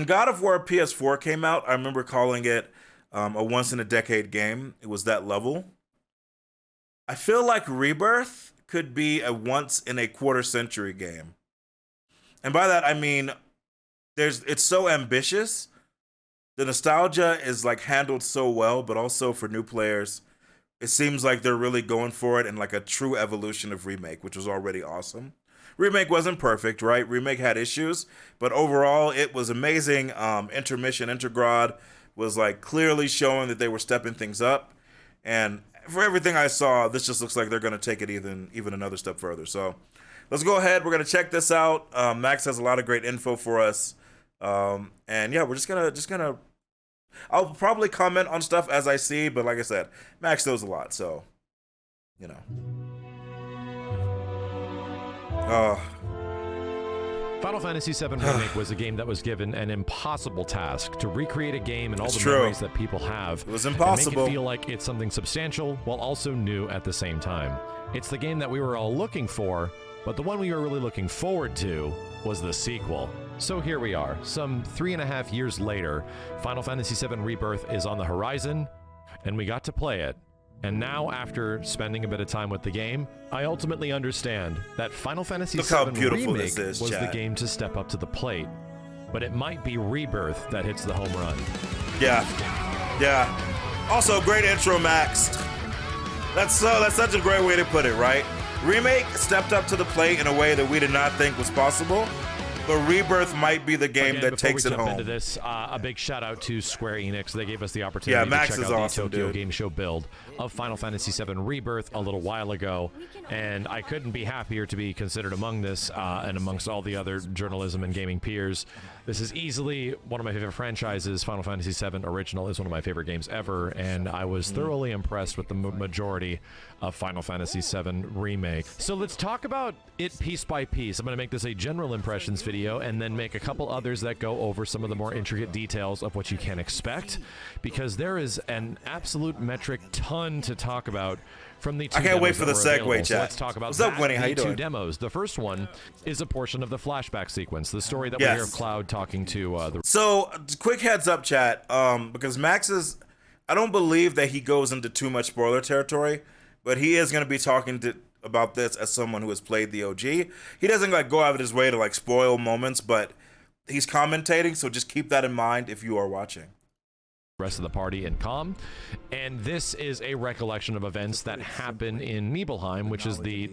when God of War PS4 came out, I remember calling it a once-in-a-decade game. It was that level. I feel like Rebirth could be a once-in-a-quarter-century game. And by that, I mean, it's so ambitious. The nostalgia is like handled so well, but also for new players, it seems like they're really going for it in like a true evolution of Remake, which was already awesome. Remake wasn't perfect, right? Remake had issues, but overall it was amazing. Intermission Intergrad was like clearly showing that they were stepping things up. And for everything I saw, this just looks like they're going to take it even another step further. So let's go ahead. We're going to check this out. Max has a lot of great info for us. And yeah, we're just gonna I'll probably comment on stuff as I see, but like I said, Max knows a lot, so you know. Final Fantasy VII Remake was a game that was given an impossible task to recreate a game and all the true. memories that people have. It was impossible. And make it feel like it's something substantial while also new at the same time. It's the game that we were all looking for, but the one we were really looking forward to was the sequel. So here we are, some 3.5 years later, Final Fantasy VII Rebirth is on the horizon, and we got to play it. And now, after spending a bit of time with the game, I ultimately understand that Final Fantasy VII Remake was the game to step up to the plate. But it might be Rebirth that hits the home run. Yeah. Also, great intro, Max. That's such a great way to put it, right? Remake stepped up to the plate in a way that we did not think was possible. But Rebirth might be the game that takes it home. Into this, a big shout out to SquareEnix. They gave us the opportunity to check out awesome, the Tokyo Game Show build of Final Fantasy VII Rebirth a little while ago, and I couldn't be happier to be considered among this and amongst all the other journalism and gaming peers. This is easily one of my favorite franchises. Final Fantasy VII Original is one of my favorite games ever, and I was thoroughly impressed with the majority of Final Fantasy VII Remake. So let's talk about it piece by piece. I'm going to make this a general impressions video and then make a couple others that go over some of the more intricate details of what you can expect, because there is an absolute metric ton to talk about from the two I can't wait for the segue, chat. So let's talk about What's up, Winnie? How you doing? Two demos. The first one is a portion of the flashback sequence, the story that we hear of Cloud talking to the... So, quick heads up, chat, because Max is... I don't believe that he goes into too much spoiler territory, but he is going to be talking about this as someone who has played the OG. He doesn't like go out of his way to like spoil moments, but he's commentating, so just keep that in mind if you are watching. Rest of the party in calm, and this is a recollection of events that happen in Nibelheim, which is the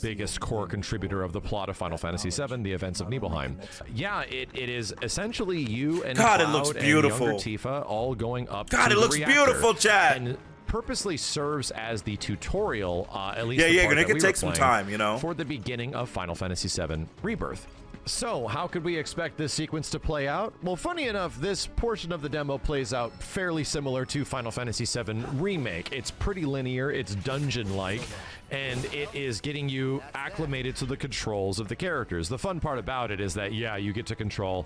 biggest core contributor of the plot of Final Fantasy VII, the events of Nibelheim. Yeah, it is essentially you and Cloud it looks beautiful. and younger Tifa all going up to it the looks reactor, beautiful, chat. And purposely serves as the tutorial, at least it could take some time, you know, for the beginning of Final Fantasy VII Rebirth. So, how could we expect this sequence to play out? Well, funny enough, this portion of the demo plays out fairly similar to Final Fantasy VII Remake. It's pretty linear, it's dungeon-like, and it is getting you acclimated to the controls of the characters. The fun part about it is that, yeah, you get to control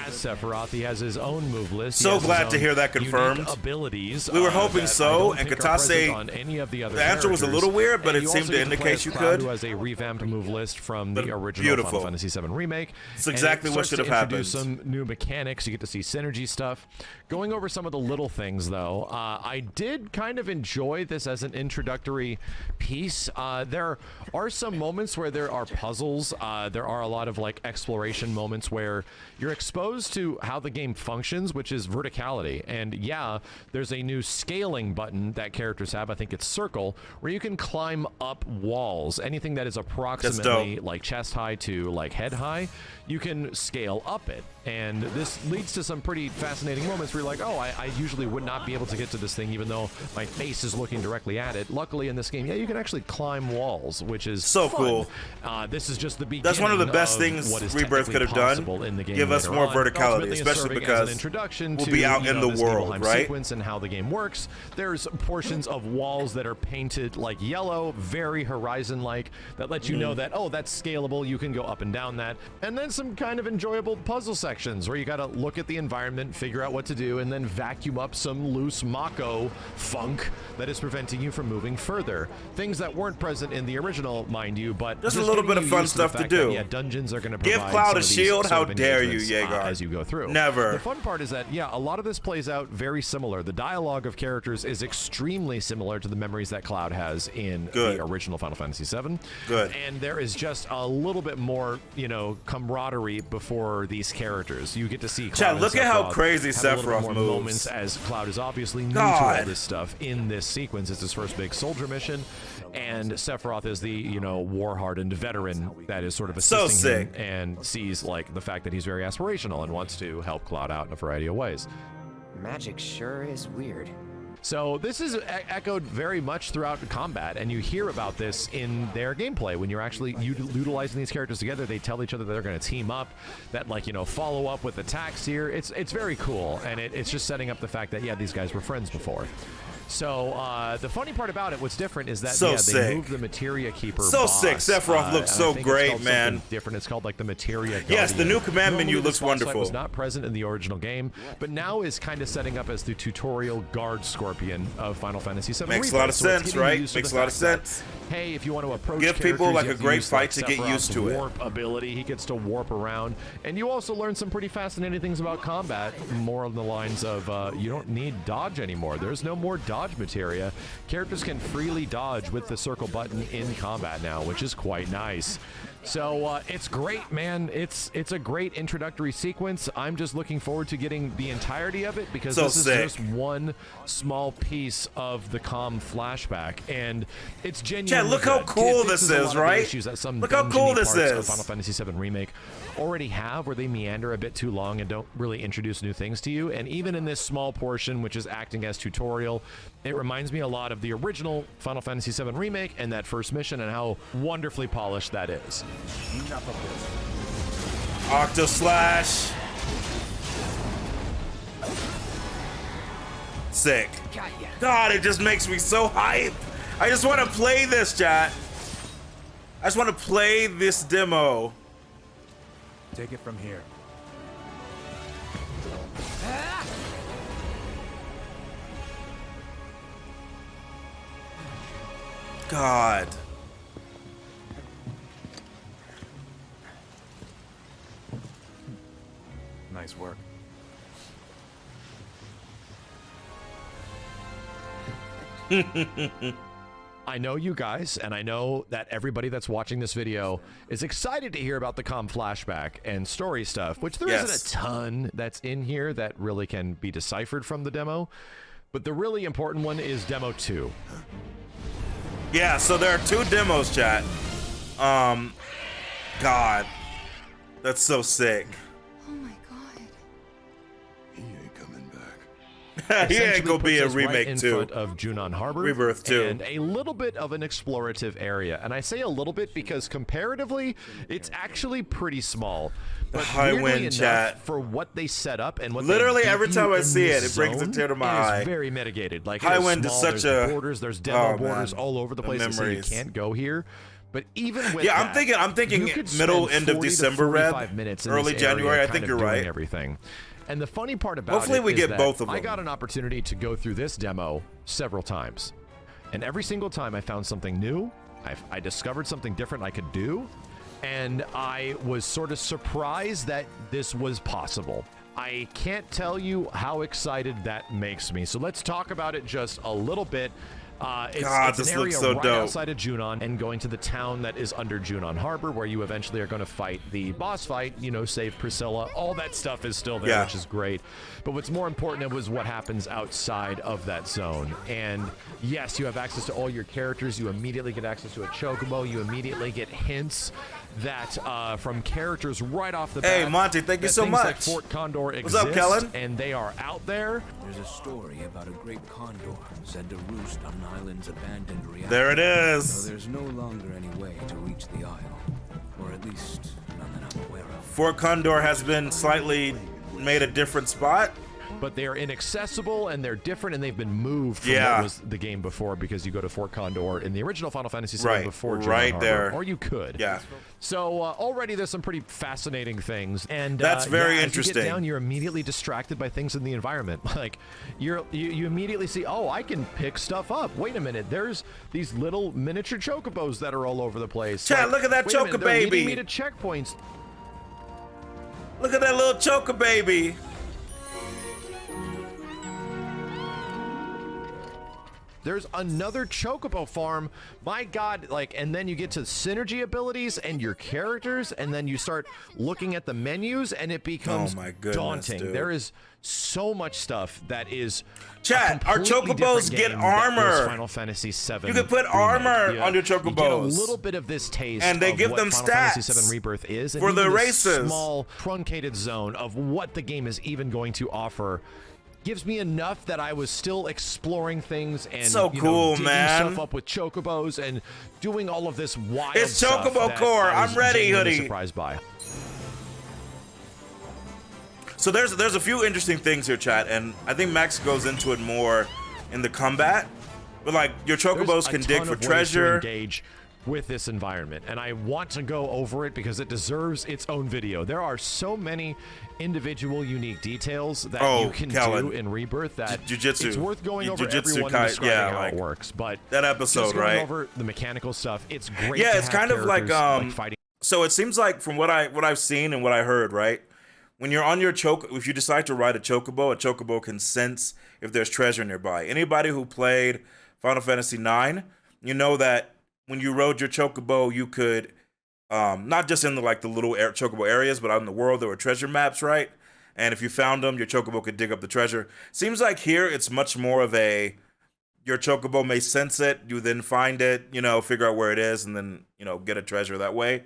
as Sephiroth. He has his own move list. So glad to hear that confirmed. Abilities. We were hoping so, and Katase, on any of the other answer was a little weird, but it seemed to indicate you could. Who has a revamped move list from the original Final Fantasy VII Remake. It's exactly what should have happened. Some new mechanics. You get to see synergy stuff. Going over some of the little things, though, I did kind of enjoy this as an introductory piece. There are some moments where there are puzzles. There are a lot of like exploration moments where you're exposed to how the game functions, which is verticality. And yeah, there's a new scaling button that characters have. I think it's circle, where you can climb up walls. Anything that is approximately like chest high to like head high, you can scale up it. And this leads to some pretty fascinating moments where you're like, oh, I usually would not be able to get to this thing even though my face is looking directly at it. Luckily in this game, yeah, you can actually climb walls, which is so fun. Cool. This is just the beginning. That's one of the best things Rebirth could have done. In the game give us more verticality, especially because introduction we'll be out in the world, right? Sequence and how the game works. There's portions of walls that are painted like yellow, very horizon-like, that let you know that, oh, that's scalable. You can go up and down that. And then some kind of enjoyable puzzle sections where you got to look at the environment, figure out what to do, and then vacuum up some loose Mako funk that is preventing you from moving further. Things that weren't present in the original, mind you, but just a little bit of fun stuff to do. Yeah, dungeons are going to provide give Cloud some a of these shield. sort How of dare you, engagements, Yeager? as you go through. Never. The fun part is that, yeah, a lot of this plays out very similar. The dialogue of characters is extremely similar to the memories that Cloud has in the original Final Fantasy VII. Good. And there is just a little bit more, you know, camaraderie before these characters. You get to see Cloud. Chat, look at how crazy Sephiroth moves. Moments, as Cloud is obviously new to all this stuff in this sequence. It's his first big soldier mission, and Sephiroth is the, you know, war-hardened veteran that is sort of assisting him and sees like the fact that he's very aspirational and wants to help Cloud out in a variety of ways. Magic sure is weird. So this is echoed very much throughout combat, and you hear about this in their gameplay. When you're actually utilizing these characters together, they tell each other that they're going to team up, that, like, you know, follow up with attacks here. It's very cool, and it's just setting up the fact that, yeah, these guys were friends before. So the funny part about it, what's different is that they moved the Materia Keeper boss. Sick. Sephiroth looks so great, man. Different. It's called like the Materia Guardian. Yes, the new command menu looks wonderful. Was not present in the original game, but now is kind of setting up as the tutorial guard scorpion of Final Fantasy VII. Makes a lot of sense, right? Makes a lot of sense. Hey, if you want to approach give people like a great fight to get used to it. Warp ability, he gets to warp around, and you also learn some pretty fascinating things about combat. More on the lines of you don't need dodge anymore. There's no more dodge materia. Characters can freely dodge with the circle button in combat now, which is quite nice. So it's great, man. It's a great introductory sequence. I'm just looking forward to getting the entirety of it, because this is just one small piece of the COM flashback, and it's genuinely yeah, look how cool this is, right? Look how cool this is. Final Fantasy VII Remake already have, where they meander a bit too long and don't really introduce new things to you. And even in this small portion, which is acting as tutorial, it reminds me a lot of the original Final Fantasy VII Remake and that first mission, and how wonderfully polished that is. Octo Slash. Sick. God, it just makes me so hyped. I just want to play this, chat. I just want to play this demo. Take it from here. God. Nice work. I know you guys, and I know that everybody that's watching this video is excited to hear about the COM flashback and story stuff, which there isn't a ton that's in here that really can be deciphered from the demo. But the really important one is Demo 2. Yeah, so there are two demos, chat. God. That's so sick. Oh my god. He ain't coming back. He ain't gonna be a remake in too. Front of Junon Harbor, Rebirth 2, and a little bit of an explorative area. And I say a little bit because comparatively, it's actually pretty small. But high wind, chat, for what they set up and what literally they every time I see it, it brings a tear to my eye. Very mitigated. Like high wind is such a borders. There's demo borders all over the place. So you memories. can't go here. But even with I'm thinking middle end of December, Red, early January. I think you're right. Everything. And the funny part about hopefully we get both of them. I got an opportunity to go through this demo several times, and every single time I found something new. I discovered something different I could do, and I was sort of surprised that this was possible. I can't tell you how excited that makes me. So let's talk about it just a little bit. It's this an area looks so right dope. outside of Junon, and going to the town that is under Junon Harbor, where you eventually are going to fight the boss fight, you know, save Priscilla. All that stuff is still there, which is great. But what's more important was what happens outside of that zone. And yes, you have access to all your characters. You immediately get access to a chocobo. You immediately get hints that from characters right off the bat. Hey, Monty, thank you so much. Like Fort Condor What's up, Kellan? And they are out there. There's a story about a great condor said to roost on an island's abandoned reactor. There it is. So there's no longer any way to reach the isle, or at least none that I'm aware of. Fort Condor has been slightly made a different spot. but they are inaccessible and they're different and they've been moved from what was the game before, because you go to Fort Condor in the original Final Fantasy VII before Junon Harbor, or you could. Yeah. So already there's some pretty fascinating things, and that's very as interesting. you get down, you're immediately distracted by things in the environment. Like you immediately see, oh, I can pick stuff up. Wait a minute, there's these little miniature chocobos that are all over the place. Chad, look at that choco baby. Leading me to checkpoints. Look at that little choco baby. There's another chocobo farm. My God, like, and then you get to synergy abilities and your characters, and then you start looking at the menus, and it becomes daunting. Dude. There is so much stuff that is. Chat, our chocobos get armor. Final Fantasy VII. You can put armor on your chocobos. You get a little bit of this taste, and they give them Final stats Fantasy VII Rebirth is, and for the even races. This small truncated zone of what the game is even going to offer gives me enough that I was still exploring things and digging stuff up with chocobos and doing all of this wild it's stuff. It's Chocobo Core. I'm ready, Hoodie. Surprised by. So there's a few interesting things here, chat, and I think Max goes into it more in the combat. But like your chocobos can dig for treasure. Engage with this environment, and I want to go over it because it deserves its own video. There are so many individual unique details that you can do in Rebirth that it's worth going over everyone and describing how it works. But that episode, just going over the mechanical stuff, it's great. Yeah, to it's have kind of like fighting. So it seems like from what I've seen and what I heard, right? When you're on your if you decide to ride a chocobo can sense if there's treasure nearby. Anybody who played Final Fantasy IX, you know that when you rode your chocobo, you could, not just in the little chocobo areas, but out in the world, there were treasure maps, right? And if you found them, your chocobo could dig up the treasure. Seems like here it's much more of your chocobo may sense it, you then find it, figure out where it is, and then, get a treasure that way.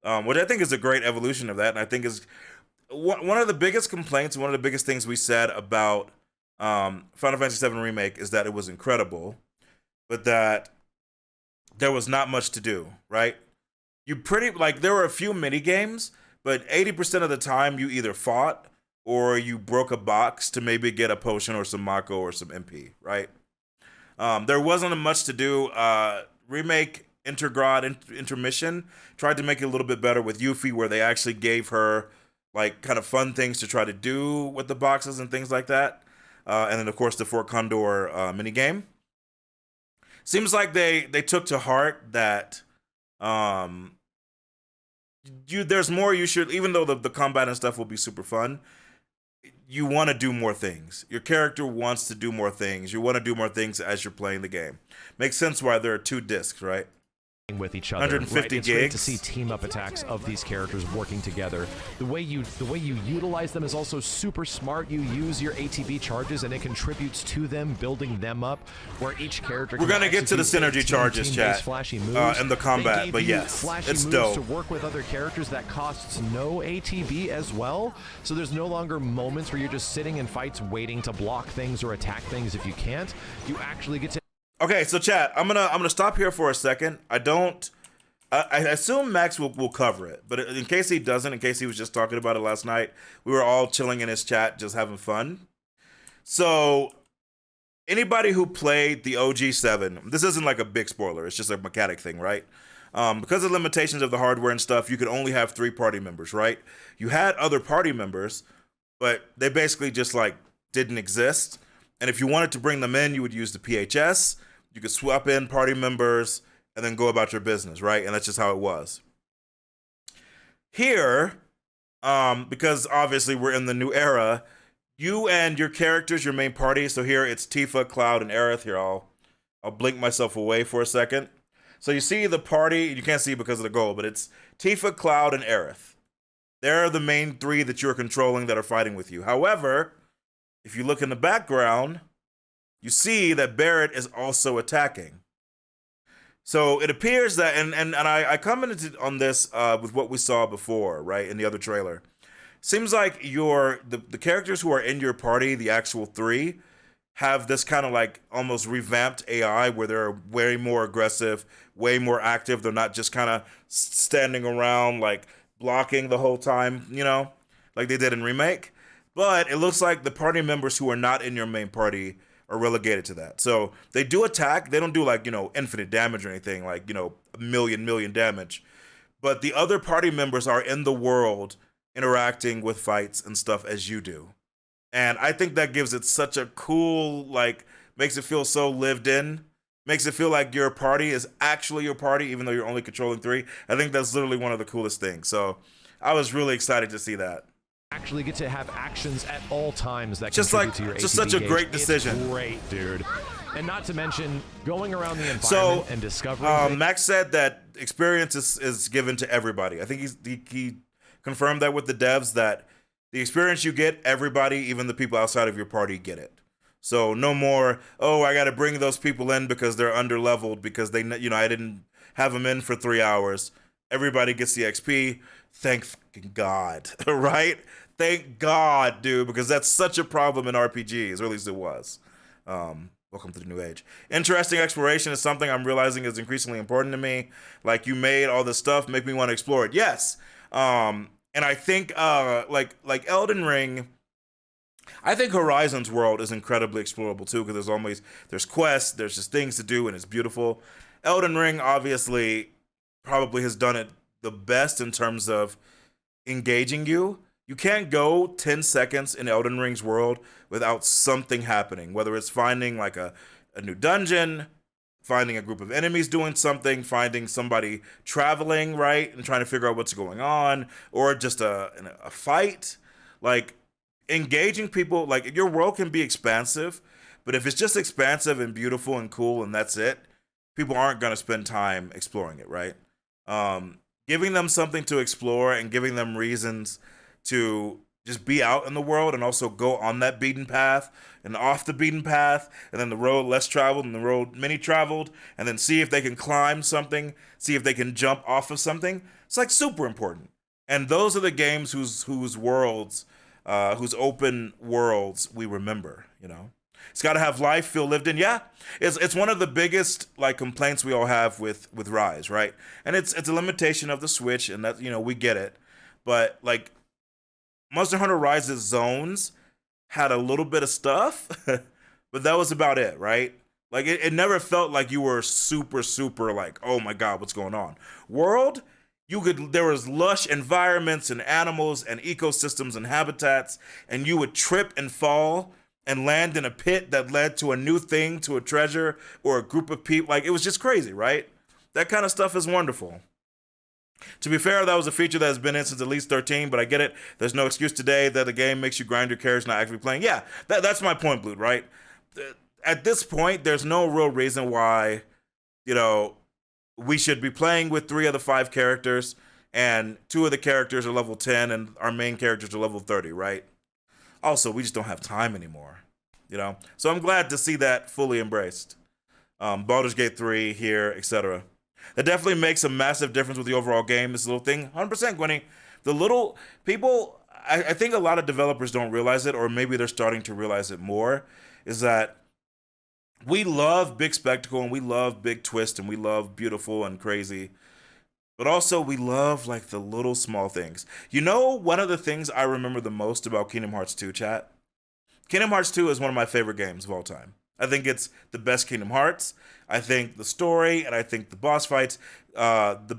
Which I think is a great evolution of that, and I think is one of the biggest complaints, one of the biggest things we said about Final Fantasy VII Remake is that it was incredible, but that there was not much to do, right? There were a few mini games, but 80% of the time you either fought or you broke a box to maybe get a potion or some Mako or some MP, right? There wasn't much to do. Remake Intermission tried to make it a little bit better with Yuffie, where they actually gave her kind of fun things to try to do with the boxes and things like that. And then of course the Fort Condor mini game. Seems like they took to heart that there's more you should, even though the combat and stuff will be super fun, you want to do more things. Your character wants to do more things. You want to do more things as you're playing the game. Makes sense why there are 2 discs, right? With each other, 150 It's gigs. great to see team up attacks of these characters working together. The way you utilize them is also super smart. You use your ATB charges, and it contributes to them, building them up. Where each character we're gonna get to the synergy charges, chat, flashy moves in the combat, but yes, flashy it's moves dope to work with other characters that costs no ATB as well. So there's no longer moments where you're just sitting in fights waiting to block things or attack things if you can't. You actually get to. Okay, so chat, I'm gonna stop here for a second. I assume Max will cover it, but in case he doesn't, in case he was just talking about it last night, we were all chilling in his chat, just having fun. So, anybody who played the OG 7, this isn't like a big spoiler, it's just a mechanic thing, right? Because of limitations of the hardware and stuff, you could only have 3 party members, right? You had other party members, but they basically just didn't exist. And if you wanted to bring them in, you would use the PHS. You could swap in party members and then go about your business, right? And that's just how it was. Here, because obviously we're in the new era, you and your characters, your main party, so here it's Tifa, Cloud, and Aerith. Here, I'll blink myself away for a second. So you see the party, you can't see because of the gold, but it's Tifa, Cloud, and Aerith. They're the main 3 that you're controlling that are fighting with you. However, if you look in the background, you see that Barrett is also attacking. So it appears that, and I commented on this with what we saw before, right, in the other trailer. Seems like the characters who are in your party, the actual 3, have this kind of almost revamped AI where they're way more aggressive, way more active. They're not just kind of standing around blocking the whole time, like they did in Remake. But it looks like the party members who are not in your main party are relegated to that. So they do attack. They don't do like, infinite damage or anything, like, a million damage. But the other party members are in the world interacting with fights and stuff as you do. And I think that gives it such a cool, like, makes it feel so lived in. Makes it feel like your party is actually your party, even though you're only controlling 3. I think that's literally one of the coolest things. So I was really excited to see that. Actually get to have actions at all times that Just contribute like, to your just ATB such a gauge. great decision. It's great, dude. And not to mention going around the environment and discovering things. Max said that experience is given to everybody. I think he confirmed that with the devs, that the experience you get, everybody, even the people outside of your party, get it. So no more, I got to bring those people in because they're under-leveled because I didn't have them in for 3 hours. Everybody gets the XP. Thank fucking God, right? Thank God, dude, because that's such a problem in RPGs, or at least it was. Welcome to the new age. Interesting exploration is something I'm realizing is increasingly important to me. Like, you made all this stuff, make me want to explore it. Yes. And I think, like Elden Ring, I think Horizon's world is incredibly explorable too, because there's quests, there's just things to do, and it's beautiful. Elden Ring obviously probably has done it the best in terms of engaging you. You can't go 10 seconds in Elden Ring's world without something happening, whether it's finding like a new dungeon, finding a group of enemies doing something, finding somebody traveling, right, and trying to figure out what's going on, or just a fight. Like, engaging people, like, your world can be expansive, but if it's just expansive and beautiful and cool and that's it, people aren't going to spend time exploring it, right? Giving them something to explore and giving them reasons to just be out in the world and also go on that beaten path and off the beaten path, and then the road less traveled and the road many traveled, and then see if they can climb something, see if they can jump off of something. It's like super important. And those are the games whose worlds, whose open worlds we remember, It's got to have life, feel lived in. Yeah, it's one of the biggest like complaints we all have with Rise, right? And it's a limitation of the Switch, and that we get it. But like Monster Hunter Rise's zones had a little bit of stuff, but that was about it, right? Like it never felt like you were super like, oh my God, what's going on? World, there was lush environments and animals and ecosystems and habitats, and you would trip and fall and land in a pit that led to a new thing, to a treasure or a group of people. Like, it was just crazy, right? That kind of stuff is wonderful. To be fair, that was a feature that has been in since at least 13, but I get it. There's no excuse today that the game makes you grind your characters not actually playing. Yeah, that's my point, Blue, right? At this point, there's no real reason why, we should be playing with 3 of the 5 characters, and 2 of the characters are level 10, and our main characters are level 30, right? Also, we just don't have time anymore, So I'm glad to see that fully embraced. Baldur's Gate 3 here, etc. That definitely makes a massive difference with the overall game, this little thing. 100%, Gwenny. The little people, I think a lot of developers don't realize it, or maybe they're starting to realize it more, is that we love big spectacle, and we love big twist, and we love beautiful and crazy. But also, we love, like, the little small things. One of the things I remember the most about Kingdom Hearts 2, chat? Kingdom Hearts 2 is one of my favorite games of all time. I think it's the best Kingdom Hearts. I think the story, and I think the boss fights, the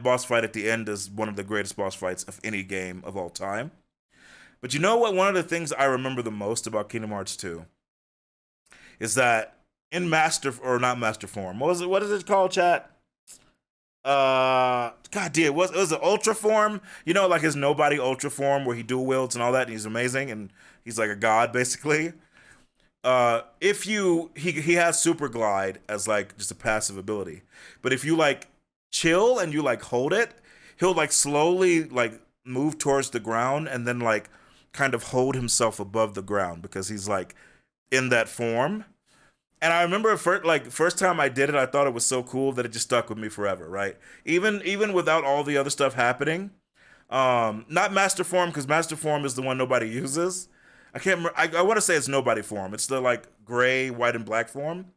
boss fight at the end is one of the greatest boss fights of any game of all time. But you know what? One of the things I remember the most about Kingdom Hearts 2 is that in not master form. What is it called, chat? God damn, was it Ultra form? Like his nobody Ultra form where he dual wields and all that, and he's amazing, and he's like a god basically. He has super glide as like just a passive ability, but if you like chill and you like hold it, he'll like slowly like move towards the ground and then like kind of hold himself above the ground because he's like in that form. And I remember first time I did it, I thought it was so cool that it just stuck with me forever, right? Even without all the other stuff happening. Not Master Form, because Master Form is the one nobody uses. I can't remember. I want to say it's nobody form. It's the like gray, white, and black form.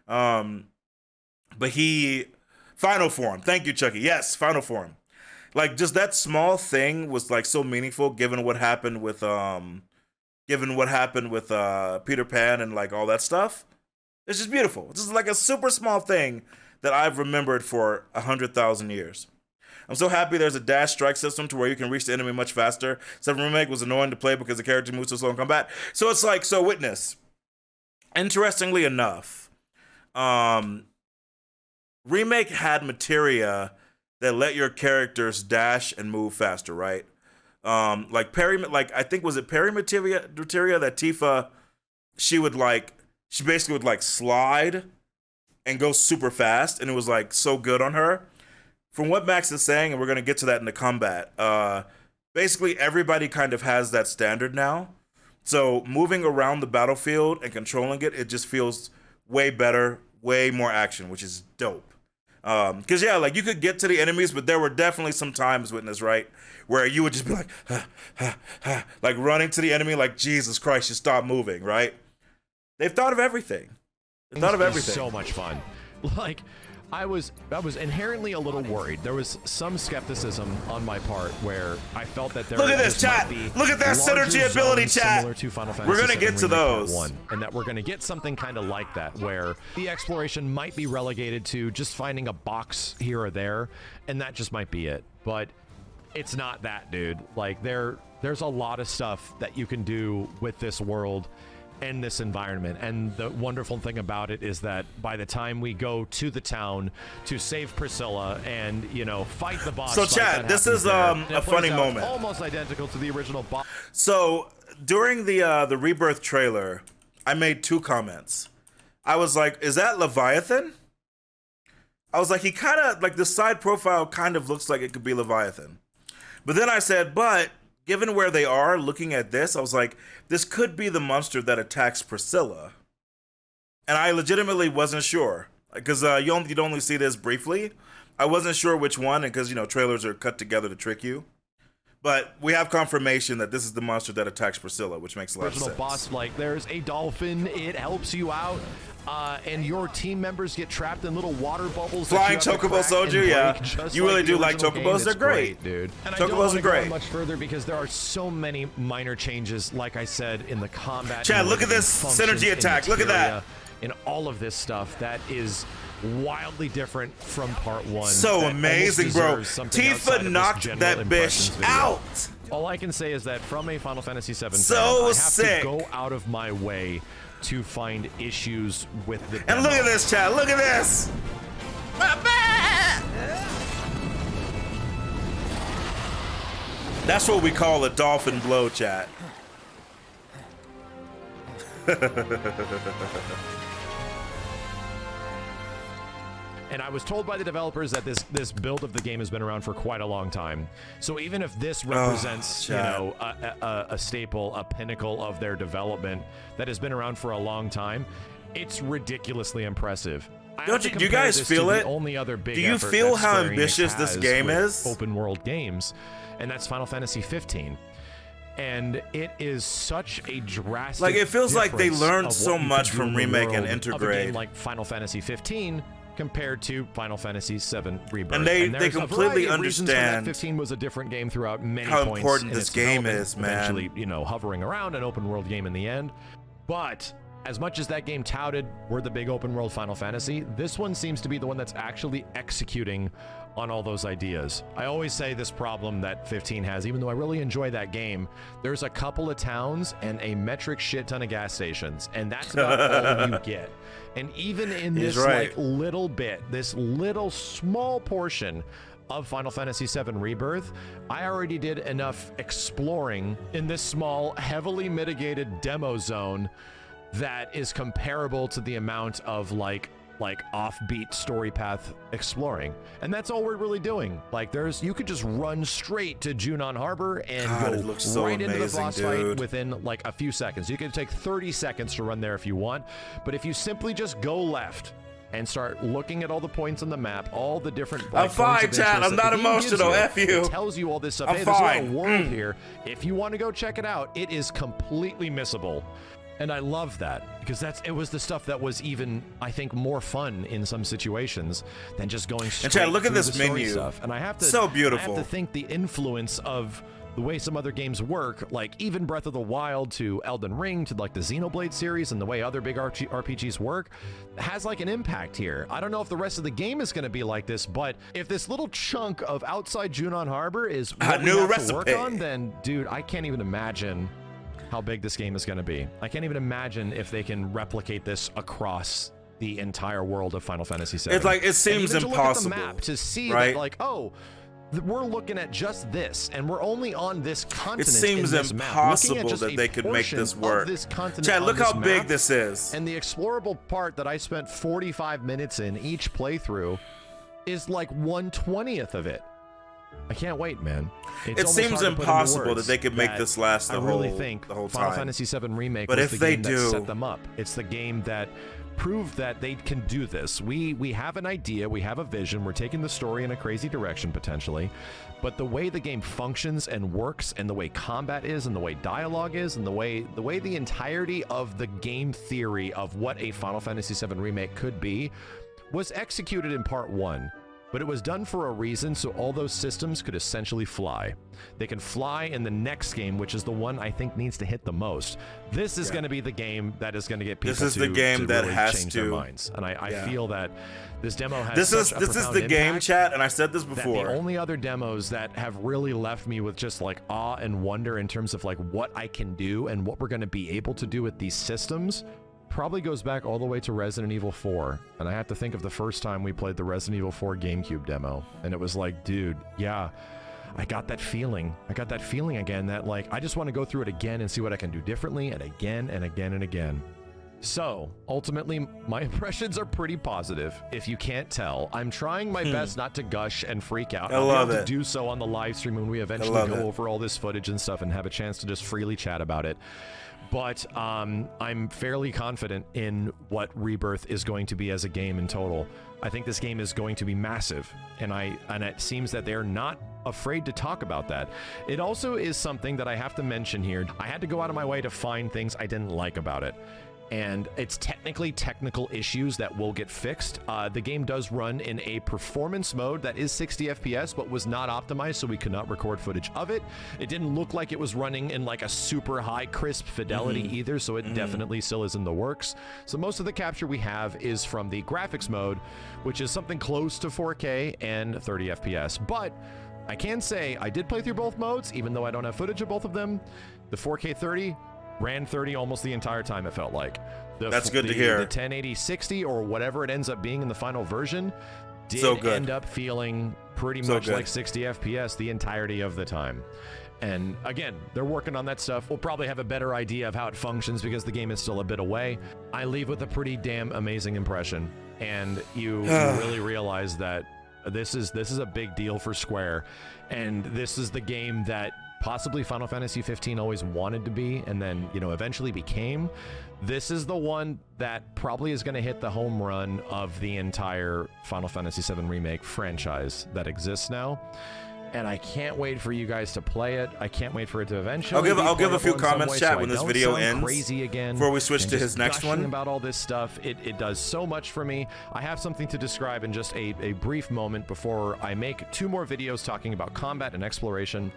But Final Form. Thank you, Chucky. Yes, Final Form. Like, just that small thing was like so meaningful given what happened with given what happened with Peter Pan and like all that stuff. It's just beautiful. It's just like a super small thing that I've remembered for 100,000 years. I'm so happy there's a dash strike system to where you can reach the enemy much faster. 7 Remake was annoying to play because the character moves so slow in combat. So it's like, so Witness. Interestingly enough, Remake had materia that let your characters dash and move faster, right? Like I think was it Perry materia that Tifa, she basically would like slide and go super fast, and it was like so good on her. From what Max is saying, and we're gonna get to that in the combat, basically everybody kind of has that standard now. So moving around the battlefield and controlling it just feels way better, way more action, which is dope. Cause yeah, like you could get to the enemies, but there were definitely some times, Witness, right, where you would just be like, like running to the enemy, like Jesus Christ, just stop moving, right? They've thought of everything. They've thought of everything. So much fun. Like, I was inherently a little worried. There was some skepticism on my part where I felt that there. Look at this chat. Look at that synergy ability, chat. We're gonna get to those. And that we're gonna get something kind of like that, where the exploration might be relegated to just finding a box here or there, and that just might be it. But it's not that, dude. Like there's a lot of stuff that you can do with this world and this environment, and the wonderful thing about it is that by the time we go to the town to save Priscilla and, you know, fight the boss. So chat, this is a funny moment. Almost identical to the original boss. So during the Rebirth trailer, I made 2 comments. I was like, is that Leviathan? I was like, he kind of, like the side profile kind of looks like it could be Leviathan. But then I said, but given where they are looking at this, I was like, this could be the monster that attacks Priscilla. And I legitimately wasn't sure. Because you'd only see this briefly. I wasn't sure which one, and because, you know, trailers are cut together to trick you. But we have confirmation that this is the monster that attacks Priscilla, which makes a lot of sense. Boss, like, there's a dolphin, it helps you out. And your team members get trapped in little water bubbles. Flying Chocobo Soju, yeah. You really do like Chocobos. They're great, dude. And Chocobos are great. Much further because there are so many minor changes, like I said, in the combat. Chad, look at this synergy attack. Look at that. In all of this stuff that is wildly different from part 1. So amazing, bro. Tifa knocked that bitch out. All I can say is that from a Final Fantasy VII so fan, I have sick. to go out of my way to find issues with the demo. And look at this, chat. Look at this. That's what we call a dolphin blow, chat. And I was told by the developers that this build of the game has been around for quite a long time. So even if this represents, you know, a staple, a pinnacle of their development that has been around for a long time, it's ridiculously impressive. Do you guys feel it? Only other big Do you feel how ambitious this game is? Open world games, and that's Final Fantasy 15. And it is such a drastic. Like, it feels like they learned so much from Remake and Integrate. Of a game like Final Fantasy 15 compared to Final Fantasy VII Rebirth. And they completely understand 15 was a different game throughout many how points important this game is, man. Eventually, you know, hovering around an open world game in the end. But as much as that game touted we're the big open world Final Fantasy, this one seems to be the one that's actually executing on all those ideas. I always say this problem that 15 has, even though I really enjoy that game, there's a couple of towns and a metric shit ton of gas stations, and that's about all you get. And even in this like little bit, this little small portion of Final Fantasy VII Rebirth, I already did enough exploring in this small, heavily mitigated demo zone that is comparable to the amount of like offbeat story path exploring. And that's all we're really doing. Like you could just run straight to Junon Harbor and go right into the boss fight within like a few seconds. You can take 30 seconds to run there if you want, but if you simply just go left and start looking at all the points on the map, all the different I'm fine, chat. I'm not emotional. F you. It tells you all this stuff. I'm hey, fine. There's a world here. If you want to go check it out, it is completely missable. And I love that because it was the stuff that was even, I think, more fun in some situations than just going straight and Chad, look at this through the menu stuff. And I have to, so beautiful. I have to think the influence of the way some other games work, like even Breath of the Wild to Elden Ring to like the Xenoblade series and the way other big RPGs work, has like an impact here. I don't know if the rest of the game is going to be like this, but if this little chunk of outside Junon Harbor is what we have to work on, then dude, I can't even imagine how big this game is going to be. I can't even imagine if they can replicate this across the entire world of Final Fantasy VII. It's like, it seems and even impossible. To look at the map to see right? that, like, oh, we're looking at just this, and we're only on this continent. It seems impossible that they could make this work. Chad, look how big this is. And the explorable part that I spent 45 minutes in each playthrough is like 1/20th of it. I can't wait, man. It seems impossible that they could make this last the whole time. Final Fantasy VII Remake but was if the they game do, that set them up. It's the game that proved that they can do this. We have an idea, we have a vision, we're taking the story in a crazy direction potentially, but the way the game functions and works, and the way combat is, and the way dialogue is, and the way the entirety of the game theory of what a Final Fantasy VII Remake could be was executed in part 1. But it was done for a reason, so all those systems could essentially fly. They can fly in the next game, which is the one I think needs to hit the most. This is going to be the game that is going to get people to really change their minds. And I feel that this demo has this is the game, chat, and I said this before. The only other demos that have really left me with just like awe and wonder in terms of like what I can do and what we're going to be able to do with these systems probably goes back all the way to Resident Evil 4. And I have to think of the first time we played the Resident Evil 4 GameCube demo. And it was like, dude, yeah, I got that feeling. I got that feeling again that like, I just want to go through it again and see what I can do differently, and again and again and again. So ultimately, my impressions are pretty positive. If you can't tell, I'm trying my best not to gush and freak out. I'll be able to do so on the live stream when we eventually go over all this footage and stuff and have a chance to just freely chat about it. But I'm fairly confident in what Rebirth is going to be as a game in total. I think this game is going to be massive, and it seems that they're not afraid to talk about that. It also is something that I have to mention here. I had to go out of my way to find things I didn't like about it. And it's technically technical issues that will get fixed. The game does run in a performance mode that is 60 FPS, but was not optimized, so we could not record footage of it. It didn't look like it was running in like a super high crisp fidelity either, so it definitely still is in the works. So most of the capture we have is from the graphics mode, which is something close to 4K and 30 FPS. But I can say I did play through both modes, even though I don't have footage of both of them. The 4K 30 ran 30 almost the entire time, it felt like. That's good to hear. The 1080 60 or whatever it ends up being in the final version did end up feeling pretty much like 60 FPS the entirety of the time. And again, they're working on that stuff. We'll probably have a better idea of how it functions because the game is still a bit away. I leave with a pretty damn amazing impression, and you really realize that this is a big deal for Square, and this is the game that possibly Final Fantasy 15 always wanted to be, and then, you know, eventually became. This is the one that probably is going to hit the home run of the entire Final Fantasy 7 Remake franchise that exists now. And I can't wait for you guys to play it. I can't wait for it to eventually. I'll give a few comments, chat, when this video ends. Crazy again. Before we switch to his next one. About all this stuff, it does so much for me. I have something to describe in just a brief moment before I make 2 more videos talking about combat and exploration.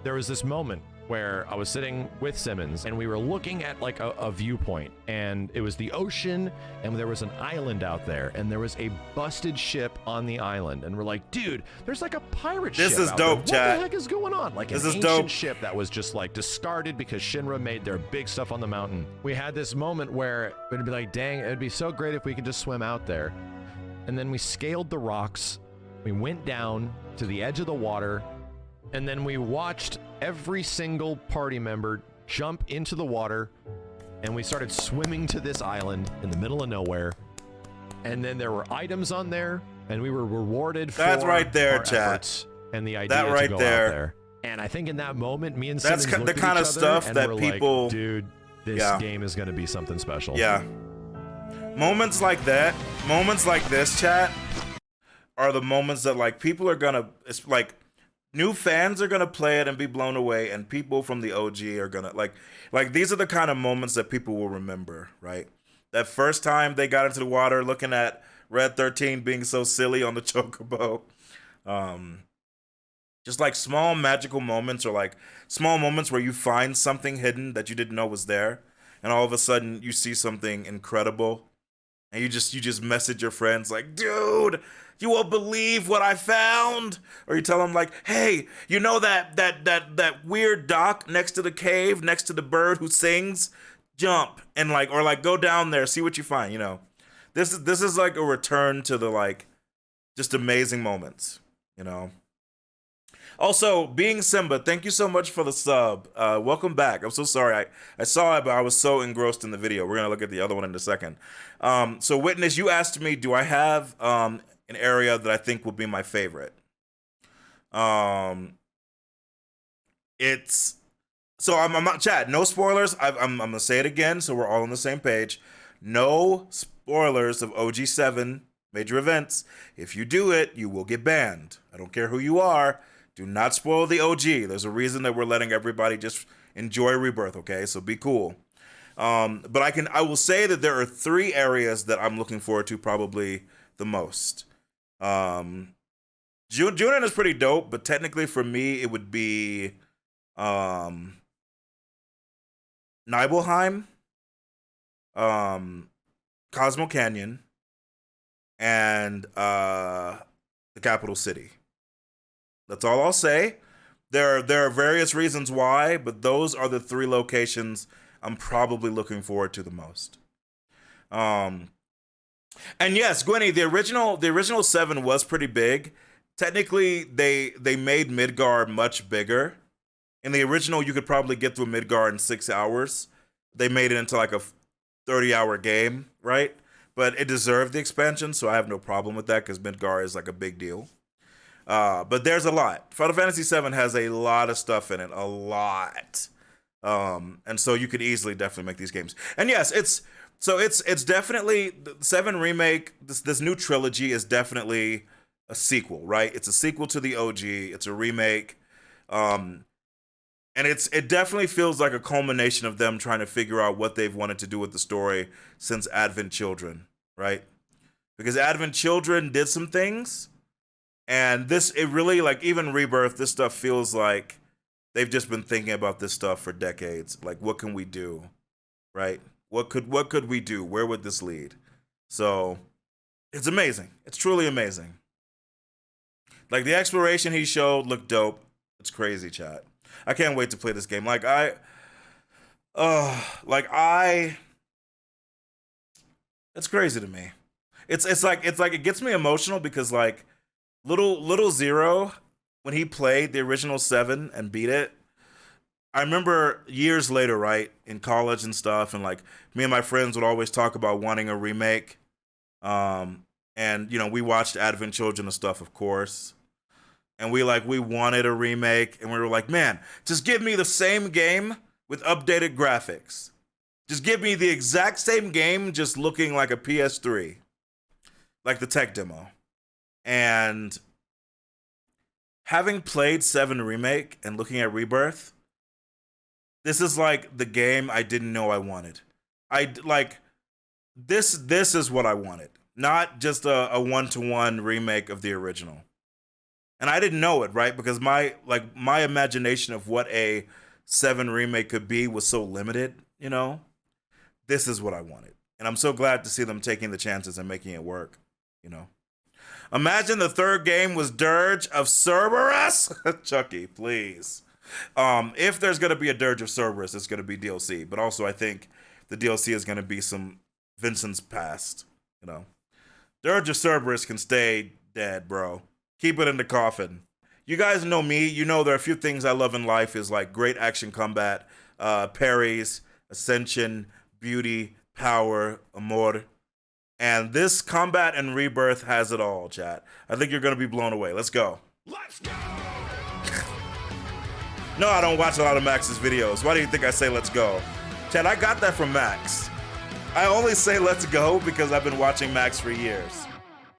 There was this moment where I was sitting with Simmons and we were looking at like a viewpoint, and it was the ocean, and there was an island out there, and there was a busted ship on the island, and we're like, dude, there's like a pirate ship. This is dope, chat. What the heck is going on? Like an ancient ship that was just like discarded because Shinra made their big stuff on the mountain. We had this moment where it'd be like, dang, it'd be so great if we could just swim out there. And then we scaled the rocks, we went down to the edge of the water, and then we watched every single party member jump into the water, and we started swimming to this island in the middle of nowhere. And then there were items on there, and we were rewarded for right there, our chat. efforts and the idea That right to go there. out there. And I think in that moment, me and That's Simmons the looked kind at of each stuff other, that and people, like, dude, this game is going to be something special. Yeah. Moments like that, moments like this, chat, are the moments that like people are gonna. It's like new fans are gonna play it and be blown away, and people from the OG are gonna like these are the kind of moments that people will remember, right? That first time they got into the water, looking at Red 13 being so silly on the Chocobo. Just like small magical moments, or like small moments where you find something hidden that you didn't know was there, and all of a sudden you see something incredible, and you just message your friends like, dude, you won't believe what I found. Or you tell them like, hey, you know that weird dock next to the cave, next to the bird who sings? Jump and like, or like go down there, see what you find, you know. This is like a return to the like just amazing moments, you know. Also, being Simba, thank you so much for the sub. Welcome back. I'm so sorry. I saw it, but I was so engrossed in the video. We're gonna look at the other one in a second. So Witness, you asked me, do I have an area that I think would be my favorite? It's so I'm not chat. No spoilers. I'm gonna say it again, so we're all on the same page. No spoilers of OG7 major events. If you do it, you will get banned. I don't care who you are. Do not spoil the OG. There's a reason that we're letting everybody just enjoy Rebirth, okay? So be cool. But I will say that there are 3 areas that I'm looking forward to probably the most. Junin is pretty dope, but technically for me it would be Nibelheim, Cosmo Canyon, and the capital city. That's all I'll say. There are various reasons why, but those are the 3 locations I'm probably looking forward to the most. And yes, Gwenny, the original 7 was pretty big. Technically, they made Midgar much bigger. In the original, you could probably get through Midgar in 6 hours. They made it into like a 30-hour game, right? But it deserved the expansion, so I have no problem with that because Midgar is like a big deal. But there's a lot. Final Fantasy VII has a lot of stuff in it, a lot. And so you could easily definitely make these games. And yes, it's definitely the 7 remake. This new trilogy is definitely a sequel, right? It's a sequel to the OG. It's a remake. And it definitely feels like a culmination of them trying to figure out what they've wanted to do with the story since Advent Children, right? Because Advent Children did some things. And it really, like, even Rebirth, this stuff feels like they've just been thinking about this stuff for decades. Like, what can we do, right? What could we do? Where would this lead? So, it's amazing. It's truly amazing. Like, the exploration he showed looked dope. It's crazy, chat. I can't wait to play this game. It's crazy to me. It's like it gets me emotional because, like, Little Zero, when he played the original 7 and beat it, I remember years later, right, in college and stuff, and like me and my friends would always talk about wanting a remake. And you know, we watched Advent Children and stuff, of course. And we wanted a remake, and we were like, man, just give me the same game with updated graphics. Just give me the exact same game, just looking like a PS3. Like the tech demo. And having played 7 Remake and looking at Rebirth, this is like the game I didn't know I wanted. This is what I wanted. Not just a one-to-one remake of the original. And I didn't know it, right? Because my imagination of what a 7 remake could be was so limited, you know? This is what I wanted. And I'm so glad to see them taking the chances and making it work, you know? Imagine the 3rd game was Dirge of Cerberus. Chucky, please. If there's going to be a Dirge of Cerberus, it's going to be DLC. But also, I think the DLC is going to be some Vincent's past, you know. Dirge of Cerberus can stay dead, bro. Keep it in the coffin. You guys know me. You know there are a few things I love in life is like great action combat, parries, ascension, beauty, power, amor. And this combat and Rebirth has it all, chat. I think you're going to be blown away. Let's go. Let's go! No, I don't watch a lot of Max's videos. Why do you think I say let's go? Chat, I got that from Max. I only say let's go because I've been watching Max for years.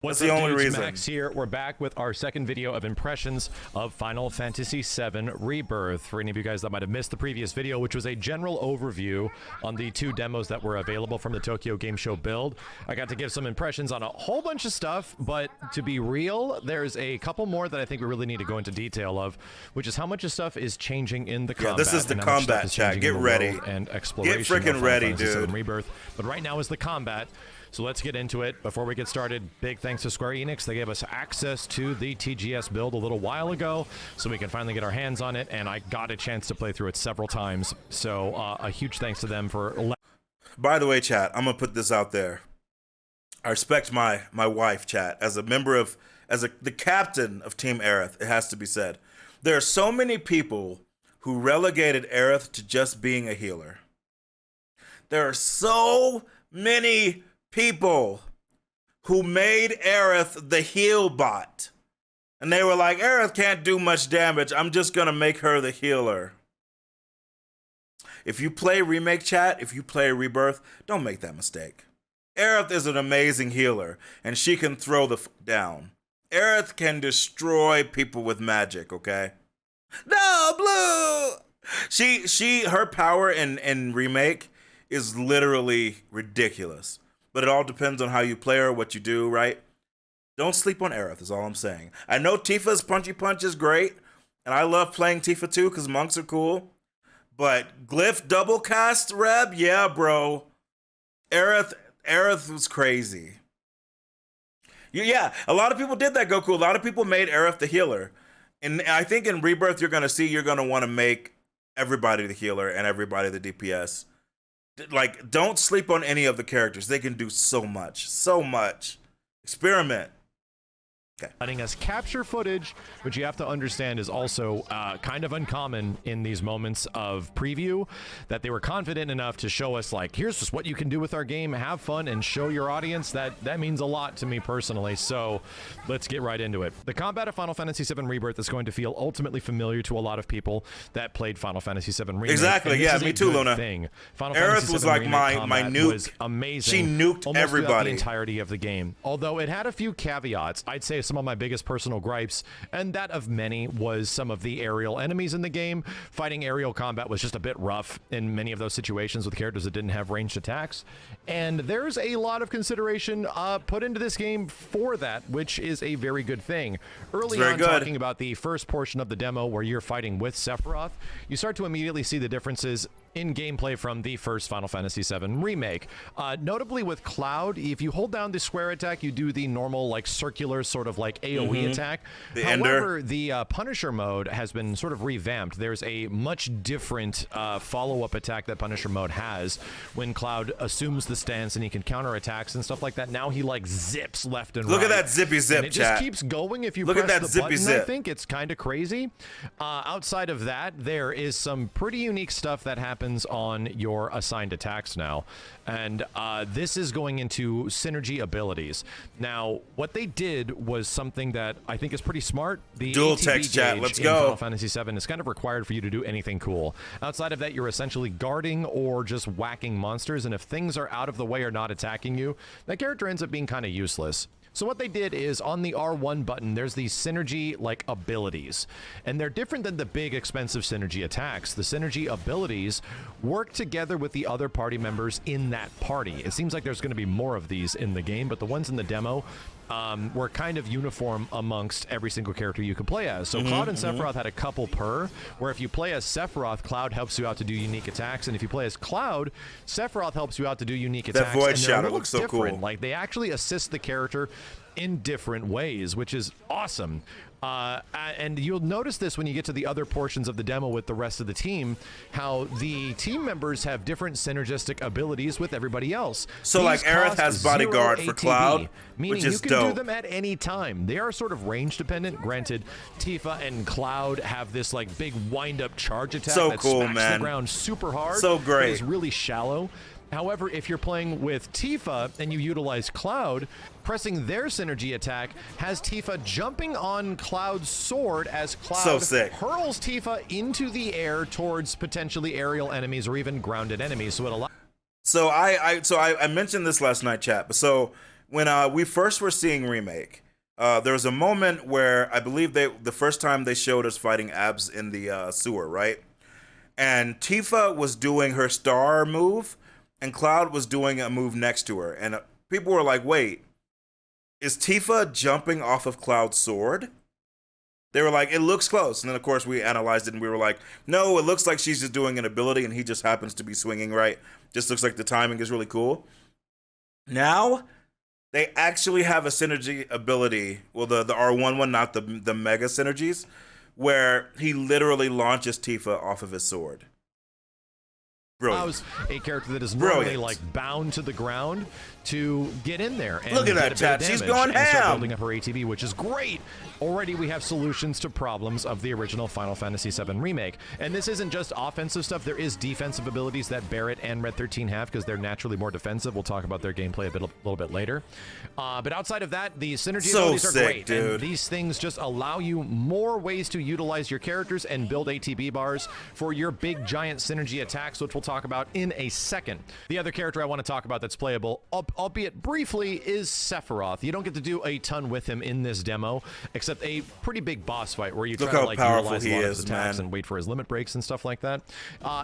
That's What's the up, only dudes? reason. Max here. We're back with our second video of impressions of Final Fantasy VII Rebirth. For any of you guys that might have missed the previous video, which was a general overview on the 2 demos that were available from the Tokyo Game Show build, I got to give some impressions on a whole bunch of stuff, but to be real, there's a couple more that I think we really need to go into detail of, which is how much of stuff is changing in the combat. This is the and how much stuff combat is chat. changing Get in the ready. world and exploration. Get freaking of Final ready, Fantasy VII dude. Rebirth. But right now is the combat. So let's get into it. Before we get started, big thanks to SquareEnix. They gave us access to the TGS build a little while ago, so we can finally get our hands on it, and I got a chance to play through it several times. So a huge thanks to them for... By the way, chat, I'm going to put this out there. I respect my wife, chat, as a member of... the captain of Team Aerith, it has to be said. There are so many people who relegated Aerith to just being a healer. There are so many people who made Aerith the heal bot. And they were like, Aerith can't do much damage. I'm just going to make her the healer. If you play Remake, chat, if you play Rebirth, don't make that mistake. Aerith is an amazing healer, and she can throw the down. Aerith can destroy people with magic, okay? No, Blue! Her power in Remake is literally ridiculous. But it all depends on how you play her, what you do, right? Don't sleep on Aerith is all I'm saying. I know Tifa's punchy punch is great, and I love playing Tifa too because monks are cool. But Glyph double cast Reb, yeah, bro. Aerith was crazy. Yeah, a lot of people did that, Goku. A lot of people made Aerith the healer. And I think in Rebirth, you're going to want to make everybody the healer and everybody the DPS. Like, don't sleep on any of the characters. They can do so much. So much. Experiment. Okay. Letting us capture footage, which you have to understand is also kind of uncommon in these moments of preview, that they were confident enough to show us, like, here's just what you can do with our game, have fun, and show your audience. That means a lot to me personally, so let's get right into it. The combat of Final Fantasy VII Rebirth is going to feel ultimately familiar to a lot of people that played Final Fantasy VII Remake. Exactly, yeah, me too, Luna. Final Aerith Fantasy was VII like Remake my nuke. was amazing. She nuked almost everybody. The entirety of the game. Although it had a few caveats, I'd say some of my biggest personal gripes, and that of many, was some of the aerial enemies in the game. Fighting aerial combat was just a bit rough in many of those situations with characters that didn't have ranged attacks, and there's a lot of consideration put into this game for that, which is a very good thing. Early on, talking about the first portion of the demo where you're fighting with Sephiroth, you start to immediately see the differences in gameplay from the first Final Fantasy VII Remake. Notably with Cloud, if you hold down the square attack, you do the normal, like, circular sort of like AoE attack. However, the Punisher mode has been sort of revamped. There's a much different follow-up attack that Punisher mode has when Cloud assumes the stance and he can counter attacks and stuff like that. Now he, like, zips left and right. Look at that zippy zip, and it chat. just keeps going if you Look press at that the zippy button, zip. I think it's kind of crazy. Outside of that, there is some pretty unique stuff that happens on your assigned attacks now, and this is going into synergy abilities. Now, what they did was something that I think is pretty smart. The dual ATB text chat, gauge let's in go. Final Fantasy VII is kind of required for you to do anything cool. Outside of that, you're essentially guarding or just whacking monsters, and if things are out of the way or not attacking you, that character ends up being kind of useless. So what they did is on the R1 button, there's these synergy like abilities, and they're different than the big expensive synergy attacks. The synergy abilities work together with the other party members in that party. It seems like there's going to be more of these in the game, but the ones in the demo were kind of uniform amongst every single character you could play as. So Cloud and Sephiroth had a couple per, where if you play as Sephiroth, Cloud helps you out to do unique attacks, and if you play as Cloud, Sephiroth helps you out to do unique attacks. That void and shadow looks so different. cool. Like, they actually assist the character in different ways, which is awesome. And you'll notice this when you get to the other portions of the demo with the rest of the team, how the team members have different synergistic abilities with everybody else. So, These like, Aerith cost has bodyguard 0 for ATB, Cloud, meaning which is you can dope. do them at any time. They are sort of range dependent. Granted, Tifa and Cloud have this, like, big wind-up charge attack So that cool, smacks man. the ground super hard. So but great. it's really shallow. However, if you're playing with Tifa and you utilize Cloud, pressing their synergy attack has Tifa jumping on Cloud's sword as Cloud hurls Tifa into the air towards potentially aerial enemies or even grounded enemies. So it allows. So I mentioned this last night, chat. But so when we first were seeing Remake, there was a moment where I believe the first time they showed us fighting Abs in the sewer, right? And Tifa was doing her star move, and Cloud was doing a move next to her. And people were like, wait, is Tifa jumping off of Cloud's sword? They were like, it looks close. And then, of course, we analyzed it, and we were like, no, it looks like she's just doing an ability, and he just happens to be swinging right. Just looks like the timing is really cool. Now, they actually have a synergy ability. Well, the R11, not the mega synergies, where he literally launches Tifa off of his sword. Brilliant. Allows a character that is normally Brilliant. like bound to the ground to get in there and Look at that, get a bit of chat. She's damage going and start ham. building up her ATB, which is great. Already we have solutions to problems of the original Final Fantasy VII Remake. And this isn't just offensive stuff. There is defensive abilities that Barret and Red 13 have because they're naturally more defensive. We'll talk about their gameplay a little bit later. But outside of that, the synergy abilities are great. Dude. And these things just allow you more ways to utilize your characters and build ATB bars for your big giant synergy attacks, which we'll talk about in a second. The other character I want to talk about that's playable, albeit briefly, is Sephiroth. You don't get to do a ton with him in this demo, except a pretty big boss fight where you try to like utilize a lot of his attacks and wait for his limit breaks and stuff like that.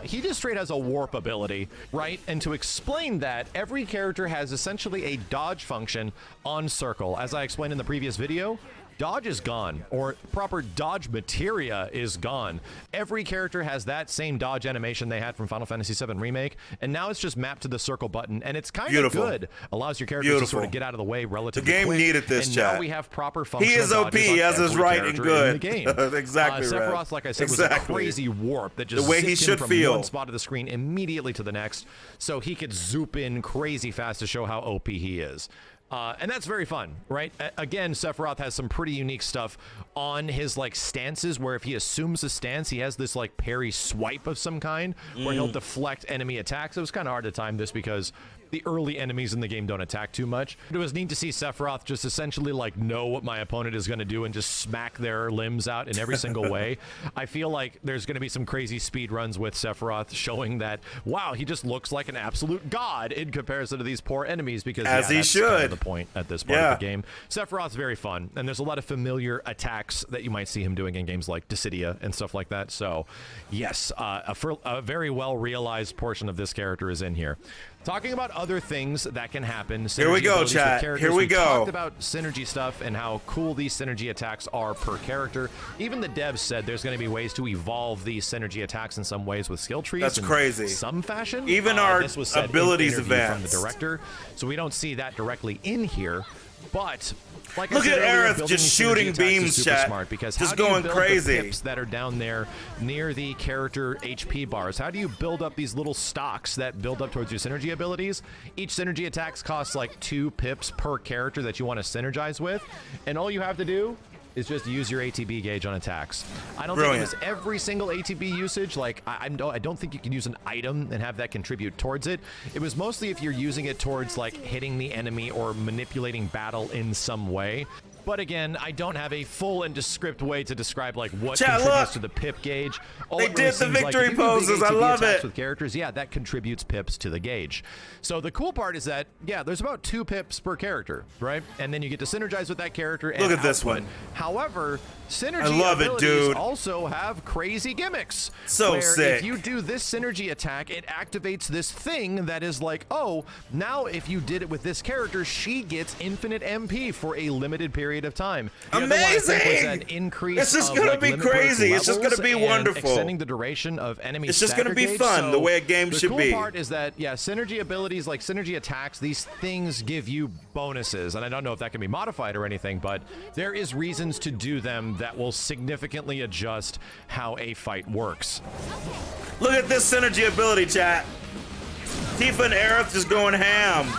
He just straight has a warp ability, right? And to explain that, every character has essentially a dodge function on circle. As I explained in the previous video, dodge is gone, or proper dodge materia is gone. Every character has that same dodge animation they had from Final Fantasy VII Remake, and now it's just mapped to the circle button, and it's kind of good. Allows your characters to sort of get out of the way relatively quick. The game needed this, and chat. Now we have proper function. He is OP, as is right and good. In the game. Exactly, Sephiroth, like I said, was a crazy warp that just the way he should from feel one spot of the screen immediately to the next, so he could zoop in crazy fast to show how OP he is. And that's very fun, right? Again, Sephiroth has some pretty unique stuff on his like stances, where if he assumes a stance, he has this like parry swipe of some kind where he'll deflect enemy attacks. It was kind of hard to time this because the early enemies in the game don't attack too much. It was neat to see Sephiroth just essentially like know what my opponent is going to do and just smack their limbs out in every single way. I feel like there's going to be some crazy speed runs with Sephiroth showing that, wow, he just looks like an absolute god in comparison to these poor enemies, because as he that's should. Kind of the point at this part of the game. Sephiroth's very fun, and there's a lot of familiar attacks that you might see him doing in games like Dissidia and stuff like that. So yes, a very well realized portion of this character is in here. Talking about other things that can happen. Here we go, chat. Here we go. Talked about synergy stuff and how cool these synergy attacks are per character. Even the devs said there's going to be ways to evolve these synergy attacks in some ways with skill trees. That's crazy. Some fashion. Even our this was said abilities in an interview advance from the director, so we don't see that directly in here, but. Like look at Aerith just shooting beams, chat. Smart, because just how do going you build crazy. The pips that are down there near the character HP bars? How do you build up these little stocks that build up towards your synergy abilities? Each synergy attacks costs like 2 pips per character that you want to synergize with, and all you have to do is just use your ATB gauge on attacks. I don't think it was every single ATB usage. Like I don't think you can use an item and have that contribute towards it. It was mostly if you're using it towards like hitting the enemy or manipulating battle in some way. But again, I don't have a full and descript way to describe like what contributes to the pip gauge. All they did the victory poses. I love it. With characters, yeah, that contributes pips to the gauge. So the cool part is that, yeah, there's about 2 pips per character, right? And then you get to synergize with that character. And look at this one. However, synergy abilities also have crazy gimmicks. So where sick. If you do this synergy attack, it activates this thing that is like, oh, now if you did it with this character, she gets infinite MP for a limited period of time. The amazing! An increase this is of, gonna like, be crazy. It's just gonna be wonderful. Extending the duration of enemy. It's just gonna be fun, so the way a game should be. The cool part is that, yeah, synergy abilities like synergy attacks, these things give you bonuses, and I don't know if that can be modified or anything, but there is reasons to do them that will significantly adjust how a fight works. Look at this synergy ability, chat. Tifa and Aerith just going ham.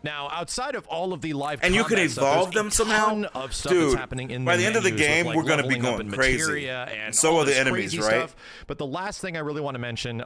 Now, outside of all of the live and you can evolve them somehow, of stuff dude. That's happening in by the end of the game, like we're going to be going crazy. And so are the enemies, right? Stuff. But the last thing I really want to mention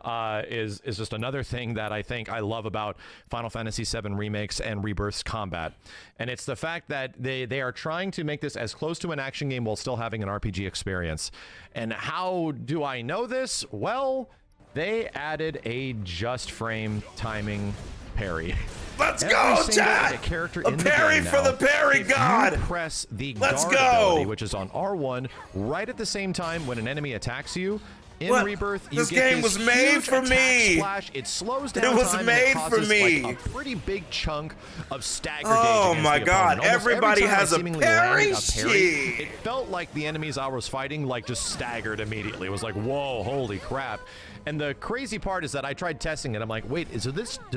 is just another thing that I think I love about Final Fantasy VII Remakes and Rebirth's combat, and it's the fact that they are trying to make this as close to an action game while still having an RPG experience. And how do I know this? Well, They added a just frame timing parry. Let's go, chat! Character A in parry the game for now, the parry god! You press the Let's guard go! ability, which is on R1, right at the same time when an enemy attacks you. In Rebirth, you this get game this was made huge for attack me. Splash. It slows down It was time made and it for causes, me. like, a pretty big chunk of stagger Oh gauge my against the god! opponent. Almost Everybody every time has I a seemingly parry. landed a parry. It felt like the enemies I was fighting like just staggered immediately. It was like, whoa, holy crap. And the crazy part is that I tried testing it. I'm like, wait, does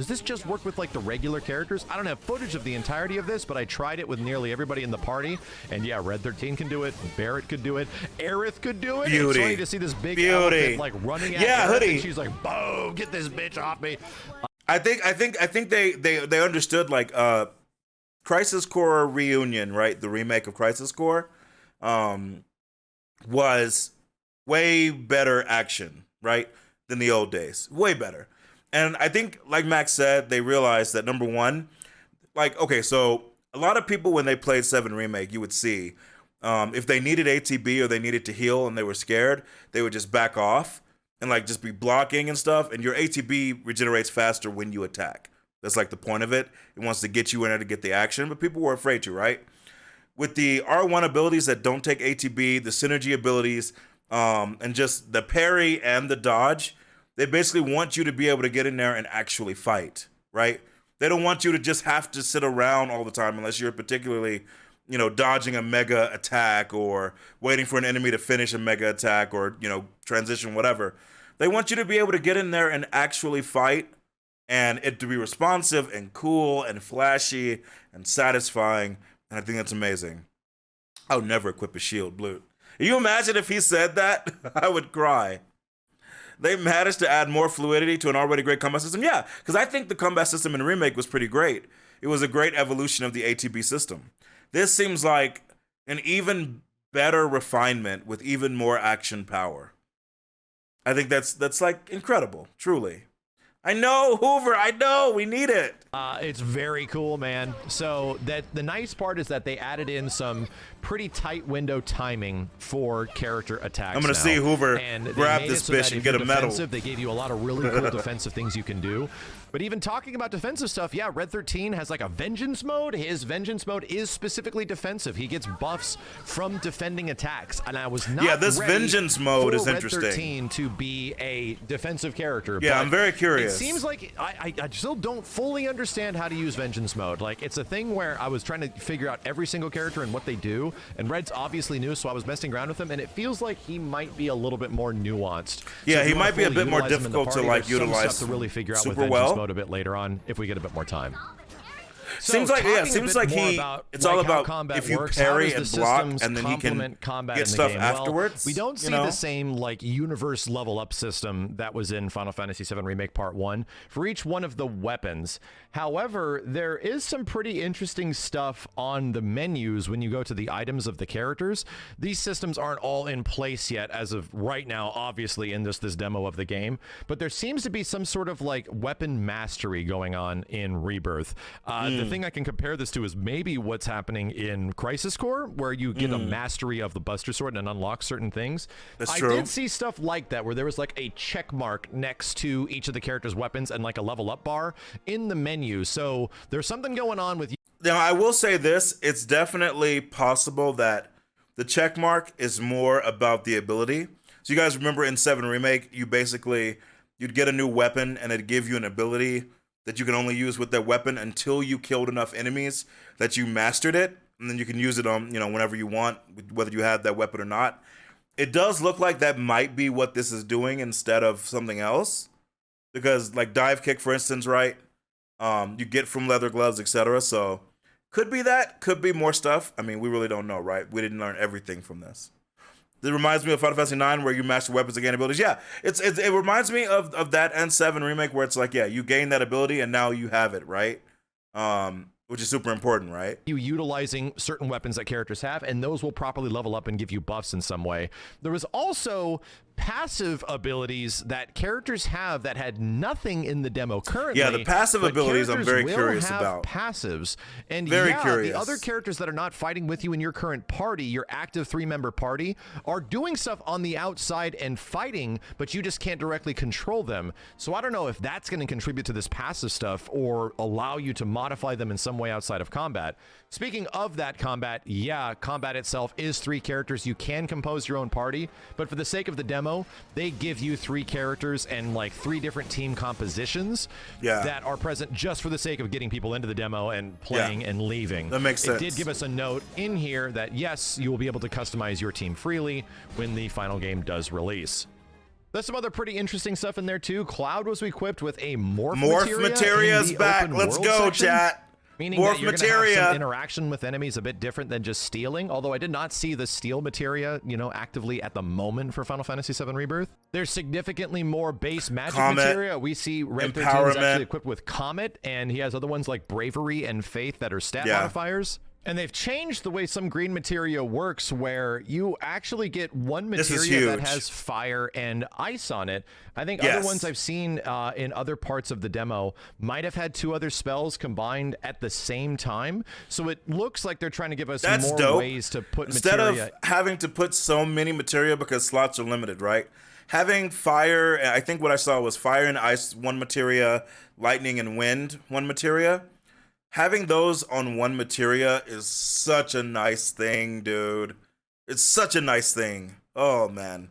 this just work with like the regular characters? I don't have footage of the entirety of this, but I tried it with nearly everybody in the party. And yeah, Red 13 can do it. Barrett could do it. Aerith could do it. It's funny to see this big elephant like running at Aerith, Hoodie. and she's like, boom, get this bitch off me. I think they understood like Crisis Core Reunion, right? The remake of Crisis Core was way better action, right? Than the old days. Way better. And I think, like Max said, they realized that number one, like, okay, so a lot of people when they played 7 Remake, you would see if they needed ATB or they needed to heal and they were scared, they would just back off and like just be blocking and stuff. And your ATB regenerates faster when you attack. That's like the point of it. It wants to get you in there to get the action, but people were afraid to, right? With the R1 abilities that don't take ATB, the synergy abilities, and just the parry and the dodge, they basically want you to be able to get in there and actually fight, right? They don't want you to just have to sit around all the time unless you're particularly, you know, dodging a mega attack or waiting for an enemy to finish a mega attack or, you know, transition, whatever. They want you to be able to get in there and actually fight and it to be responsive and cool and flashy and satisfying. And I think that's amazing. I would never equip a shield, Blue. Can you imagine if he said that? I would cry. They managed to add more fluidity to an already great combat system. Yeah, because I think the combat system in Remake was pretty great. It was a great evolution of the ATB system. This seems like an even better refinement with even more action power. I think that's like incredible, truly. I know, Hoover, I know, we need it. It's very cool, man. So that the nice part is that they added in some pretty tight window timing for character attacks. I'm gonna see Hoover and grab this bitch and get a medal. They gave you a lot of really cool defensive things you can do. But even talking about defensive stuff, yeah, Red 13 has like a vengeance mode. His vengeance mode is specifically defensive. He gets buffs from defending attacks, and I was not this ready vengeance mode for is Red interesting. 13 to be a defensive character. Yeah, but I'm very curious. It seems like I still don't fully understand how to use vengeance mode. Like, it's a thing where I was trying to figure out every single character and what they do, and Red's obviously new, so I was messing around with him, and it feels like he might be a little bit more nuanced. Yeah, so he might be a bit more difficult to like There's some utilize stuff to really figure out with super vengeance well. mode a bit later on if we get a bit more time. So seems like it's all about if you parry and block and then he can get stuff afterwards. We don't see the same like universe level up system that was in Final Fantasy VII Remake Part 1 for each one of the weapons. However, there is some pretty interesting stuff on the menus when you go to the items of the characters. These systems aren't all in place yet as of right now, obviously in this demo of the game, but there seems to be some sort of like weapon mastery going on in Rebirth. The thing I can compare this to is maybe what's happening in Crisis Core, where you get a mastery of the Buster Sword and unlock certain things. That's I true. did see stuff like that, where there was like a check mark next to each of the characters' weapons and like a level up bar in the menu. So there's something going on with you. Now, I will say this, it's definitely possible that the check mark is more about the ability. So you guys remember in 7 Remake, you'd get a new weapon and it'd give you an ability that you can only use with that weapon until you killed enough enemies that you mastered it, and then you can use it on, whenever you want, whether you have that weapon or not. It does look like that might be what this is doing instead of something else, because like dive kick, for instance, right? You get from leather gloves, etc. So could be that, could be more stuff. I mean, we really don't know, right? We didn't learn everything from this. It reminds me of Final Fantasy 9 where you master weapons and gain abilities. Yeah, it reminds me of that and 7 Remake where it's like, yeah, you gain that ability and now you have it, right? Which is super important, right? You utilizing certain weapons that characters have, and those will properly level up and give you buffs in some way. There was also passive abilities that characters have that had nothing in the demo currently. Yeah, the passive abilities I'm very curious about. Passives. And very curious. The other characters that are not fighting with you in your current party, your active 3-member party, are doing stuff on the outside and fighting, but you just can't directly control them. So I don't know if that's going to contribute to this passive stuff or allow you to modify them in some way outside of combat. Speaking of that combat, yeah, combat itself is 3 characters. You can compose your own party, but for the sake of the demo, they give you 3 characters and like 3 different team compositions that are present just for the sake of getting people into the demo and playing and leaving. That makes sense. It did give us a note in here that yes, you will be able to customize your team freely when the final game does release. There's some other pretty interesting stuff in there too. Cloud was equipped with a morph Materia's back. Let's go, section. Chat. Meaning that you're going to have some interaction with enemies a bit different than just stealing, although I did not see the steal materia, you know, actively at the moment for Final Fantasy VII Rebirth. There's significantly more base magic materia. We see Red 13 is actually equipped with Comet, and he has other ones like Bravery and Faith that are stat modifiers. And they've changed the way some green materia works, where you actually get one materia that has fire and ice on it. I think other ones I've seen in other parts of the demo might have had 2 other spells combined at the same time. So it looks like they're trying to give us more ways to put materia. Instead of having to put so many materia because slots are limited, right? Having fire, I think what I saw was fire and ice, 1 materia, lightning and wind, 1 materia. Having those on 1 materia is such a nice thing, dude. It's such a nice thing. Oh, man.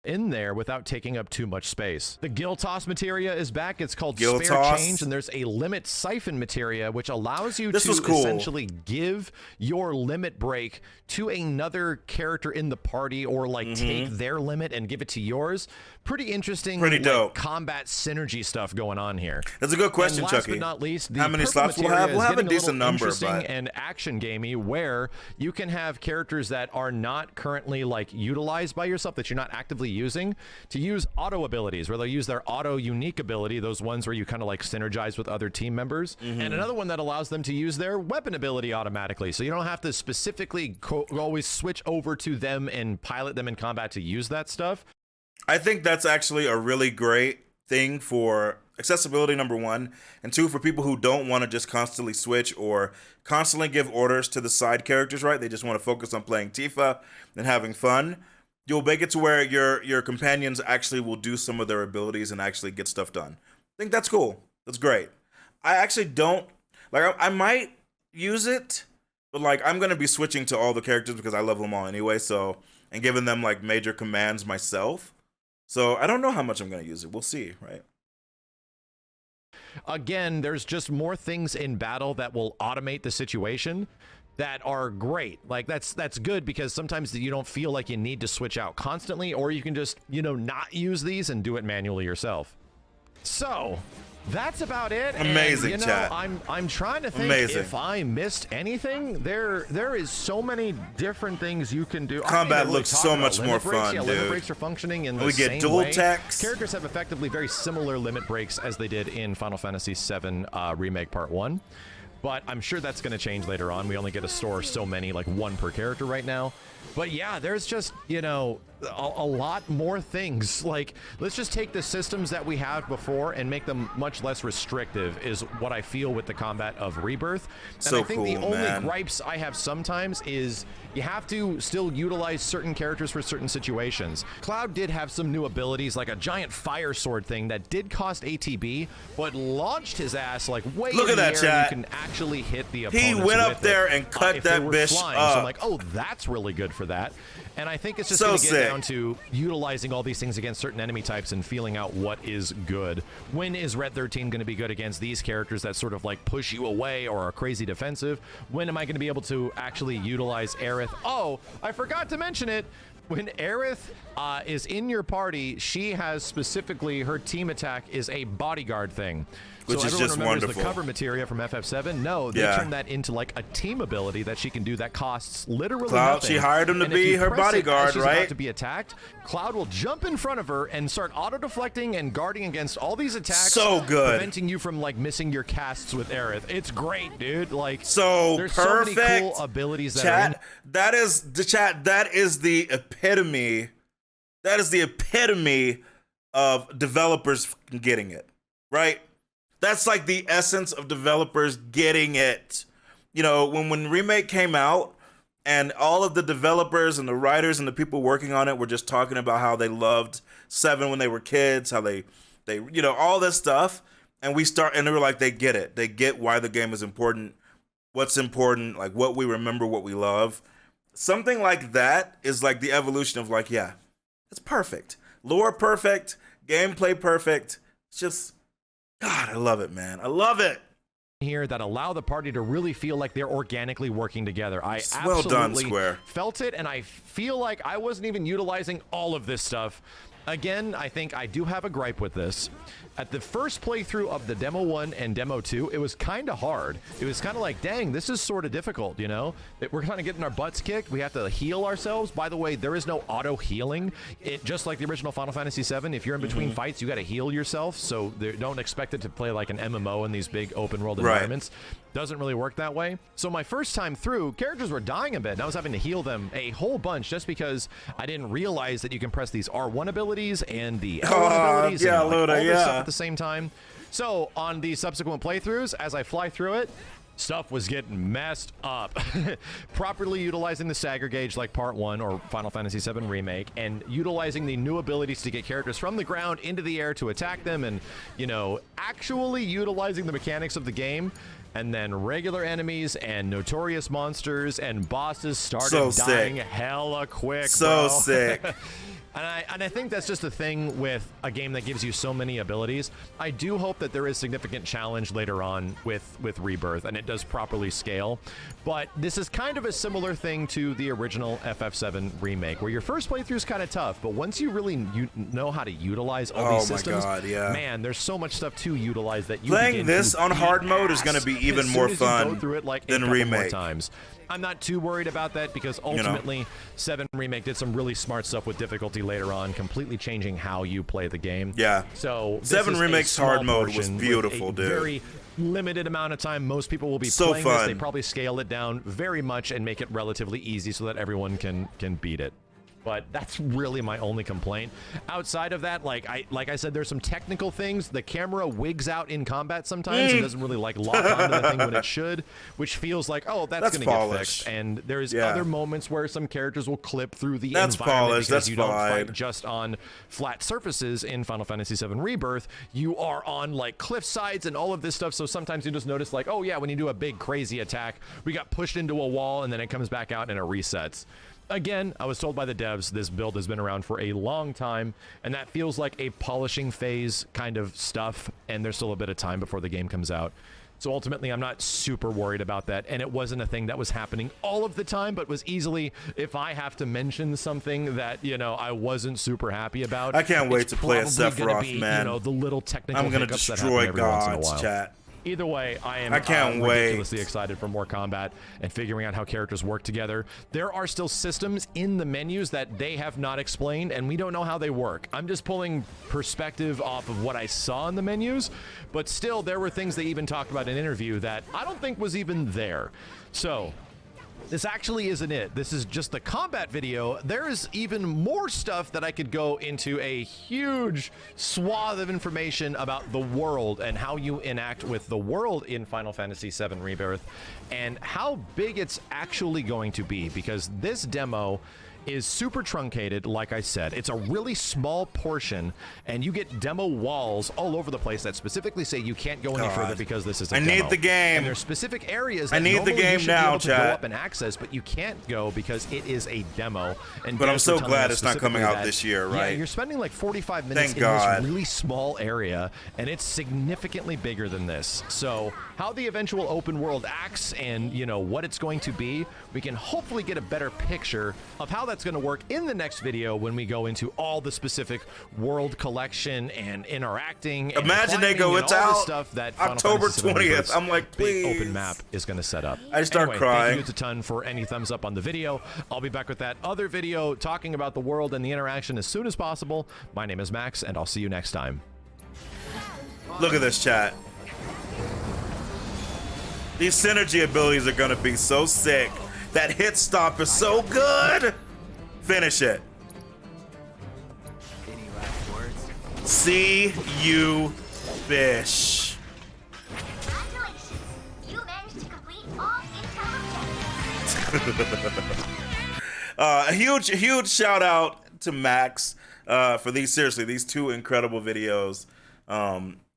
In there without taking up too much space. The Gil Toss materia is back. It's called Spare Change, and there's a limit siphon materia which allows you to essentially give your limit break to another character in the party, or like take their limit and give it to yours. Pretty interesting, pretty dope combat synergy stuff going on here. That's a good question, and last Chucky. but not least, the how many slots we'll have? We'll have a decent number, but and action gamey, where you can have characters that are not currently like utilized by yourself, that you're not actively using, to use auto abilities, where they'll use their auto unique ability, those ones where you kind of like synergize with other team members, and another one that allows them to use their weapon ability automatically, so you don't have to specifically always switch over to them and pilot them in combat to use that stuff. I think that's actually a really great thing for accessibility, number 1, and 2, for people who don't want to just constantly switch or constantly give orders to the side characters, right? They just want to focus on playing Tifa and having fun. You'll make it to where your companions actually will do some of their abilities and actually get stuff done. I think that's cool. That's great. I actually don't, like, I might use it, but like I'm going to be switching to all the characters because I love them all anyway, so, and giving them like major commands myself. So I don't know how much I'm going to use it. We'll see, right? Again, there's just more things in battle that will automate the situation that are great. Like that's good, because sometimes you don't feel like you need to switch out constantly, or you can just, you know, not use these and do it manually yourself. So that's about it. Amazing, and, you know, chat. I'm trying to think if I missed anything. There is so many different things you can do. Combat looks so much more fun, dude. Limit breaks are functioning in the same way. We get dual techs. Characters have effectively very similar limit breaks as they did in Final Fantasy VII Remake Part 1. But I'm sure that's going to change later on. We only get to store so many, like 1 per character right now. But yeah, there's just, you know, a lot more things. Like, let's just take the systems that we had before and make them much less restrictive, is what I feel with the combat of Rebirth. And I think the only gripes I have sometimes is you have to still utilize certain characters for certain situations. Cloud did have some new abilities, like a giant fire sword thing that did cost ATB, but launched his ass like way in the air. You can actually hit the opponents. He went up there and cut that bitch up. So I'm like, oh, that's really good for that. And I think it's just going to get down to utilizing all these things against certain enemy types and feeling out what is good. When is Red 13 going to be good against these characters that sort of like push you away or are crazy defensive? When am I going to be able to actually utilize Aerith? Oh, I forgot to mention it. When Aerith is in your party, she has specifically, her team attack is a bodyguard thing. Which is just wonderful. The cover materia from FF7. No, they turned that into like a team ability that she can do that costs literally nothing. She hired him to be her bodyguard, she's right? About to be attacked, Cloud will jump in front of her and start auto-deflecting and guarding against all these attacks. So good. Preventing you from like missing your casts with Aerith. It's great, dude. Like, so there's perfect. So many cool abilities that are in. That is the epitome That is the epitome of developers getting it, right? That's like the essence of developers getting it. You know, when Remake came out and all of the developers and the writers and the people working on it were just talking about how they loved 7 when they were kids, how they you know, all this stuff. And they were like, they get it. They get why the game is important, what's important, like what we remember, what we love. Something like that is like the evolution of like, yeah, it's perfect. Lore perfect, gameplay perfect. It's just, God, I love it, man. I love it. Here that allow the party to really feel like they're organically working together. I Well done, absolutely Square. felt it, and I feel like I wasn't even utilizing all of this stuff. Again, I think I do have a gripe with this. At the first playthrough of the Demo 1 and Demo 2, it was kind of hard. It was kind of like, dang, this is sort of difficult, you know? We're kind of getting our butts kicked. We have to heal ourselves. By the way, there is no auto-healing. Just like the original Final Fantasy VII, if you're in between fights, you got to heal yourself, so don't expect it to play like an MMO in these big open-world environments. Doesn't really work that way. So my first time through, characters were dying a bit, and I was having to heal them a whole bunch just because I didn't realize that you can press these R1 abilities and the L1 abilities and like, all this stuff at the same time. So on the subsequent playthroughs, as I fly through it, stuff was getting messed up. Properly utilizing the stagger gauge like Part 1 or Final Fantasy VII Remake, and utilizing the new abilities to get characters from the ground into the air to attack them, and, you know, actually utilizing the mechanics of the game. And then regular enemies and notorious monsters and bosses started dying hella quick, bro. Sick. And I think that's just a thing with a game that gives you so many abilities. I do hope that there is significant challenge later on with Rebirth, and it does properly scale. But this is kind of a similar thing to the original FF7 Remake, where your first playthrough is kind of tough, but once you really know how to utilize all these systems, man, there's so much stuff to utilize that you playing this on hard mode is going to be even more fun through it like than Remake. More times. I'm not too worried about that because ultimately 7 Remake did some really smart stuff with difficulty later on, completely changing how you play the game. Yeah. So 7 Remake's hard mode was beautiful, dude. Very limited amount of time. Most people will be playing this. They probably scale it down very much and make it relatively easy so that everyone can beat it. But that's really my only complaint. Outside of that, like I said, there's some technical things. The camera wigs out in combat sometimes. It doesn't really like lock onto the thing when it should, which feels like, oh, that's gonna get fixed. And there's other moments where some characters will clip through the environment because you don't fight just on flat surfaces in Final Fantasy VII Rebirth. You are on like cliff sides and all of this stuff. So sometimes you just notice like, oh yeah, when you do a big crazy attack, we got pushed into a wall and then it comes back out and it resets. Again, I was told by the devs this build has been around for a long time, and that feels like a polishing phase kind of stuff, and there's still a bit of time before the game comes out. So ultimately, I'm not super worried about that, and it wasn't a thing that was happening all of the time, but was easily, if I have to mention something that, you know, I wasn't super happy about. I can't wait to play a Sephiroth, man. You know, the little technical I'm gonna destroy gods, chat. Either way, I am ridiculously excited for more combat and figuring out how characters work together. There are still systems in the menus that they have not explained, and we don't know how they work. I'm just pulling perspective off of what I saw in the menus, but still, there were things they even talked about in an interview that I don't think was even there. So this actually isn't it. This is just the combat video. There is even more stuff that I could go into, a huge swath of information about the world and how you enact with the world in Final Fantasy VII Rebirth and how big it's actually going to be, because this demo is super truncated. Like I said, it's a really small portion, and you get demo walls all over the place that specifically say you can't go any further because this is a demo. I need the game. And there's specific areas that I need the game now, chat. Go up and access, but you can't go because it is a demo. And but I'm so glad it's not coming out this year, right? Yeah, you're spending like 45 minutes in this really small area, and it's significantly bigger than this. So how the eventual open world acts and, you know, what it's going to be, we can hopefully get a better picture of how that's going to work in the next video when we go into all the specific world collection and interacting. Imagine they go, it's out stuff that October 20th. I'm like, please. Big open map is going to set up. I just start crying. Thank you a ton for any thumbs up on the video. I'll be back with that other video talking about the world and the interaction as soon as possible. My name is Max, and I'll see you next time. Look at this, chat. These synergy abilities are going to be so sick. That hit stop is so good. Finish it. See you, bish. Congratulations! You managed to complete all income objectives. A huge shout out to Max for these two incredible videos.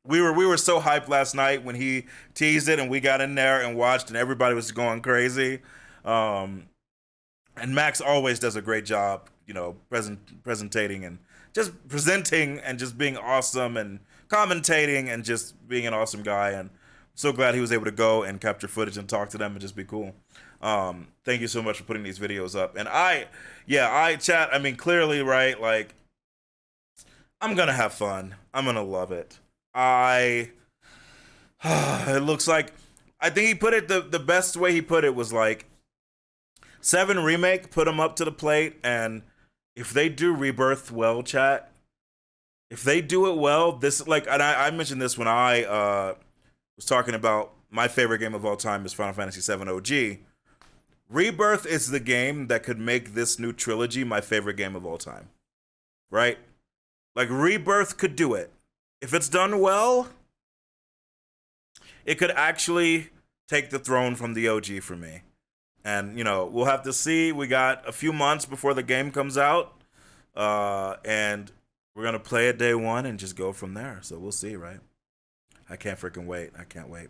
We were so hyped last night when he teased it and we got in there and watched and everybody was going crazy. And Max always does a great job, you know, presenting and just being awesome and commentating and just being an awesome guy. And so glad he was able to go and capture footage and talk to them and just be cool. Thank you so much for putting these videos up. And chat, I mean, clearly, right, like, I'm gonna have fun. I'm gonna love it. It looks like, I think he put it, the best way he put it was like, 7 Remake put them up to the plate, and if they do Rebirth well, chat, if they do it well, this, like, and I mentioned this when I was talking about my favorite game of all time is Final Fantasy VII OG. Rebirth is the game that could make this new trilogy my favorite game of all time, right? Like, Rebirth could do it. If it's done well, it could actually take the throne from the OG for me. And, you know, we'll have to see. We got a few months before the game comes out. And we're going to play it day one and just go from there. So we'll see, right? I can't freaking wait. I can't wait.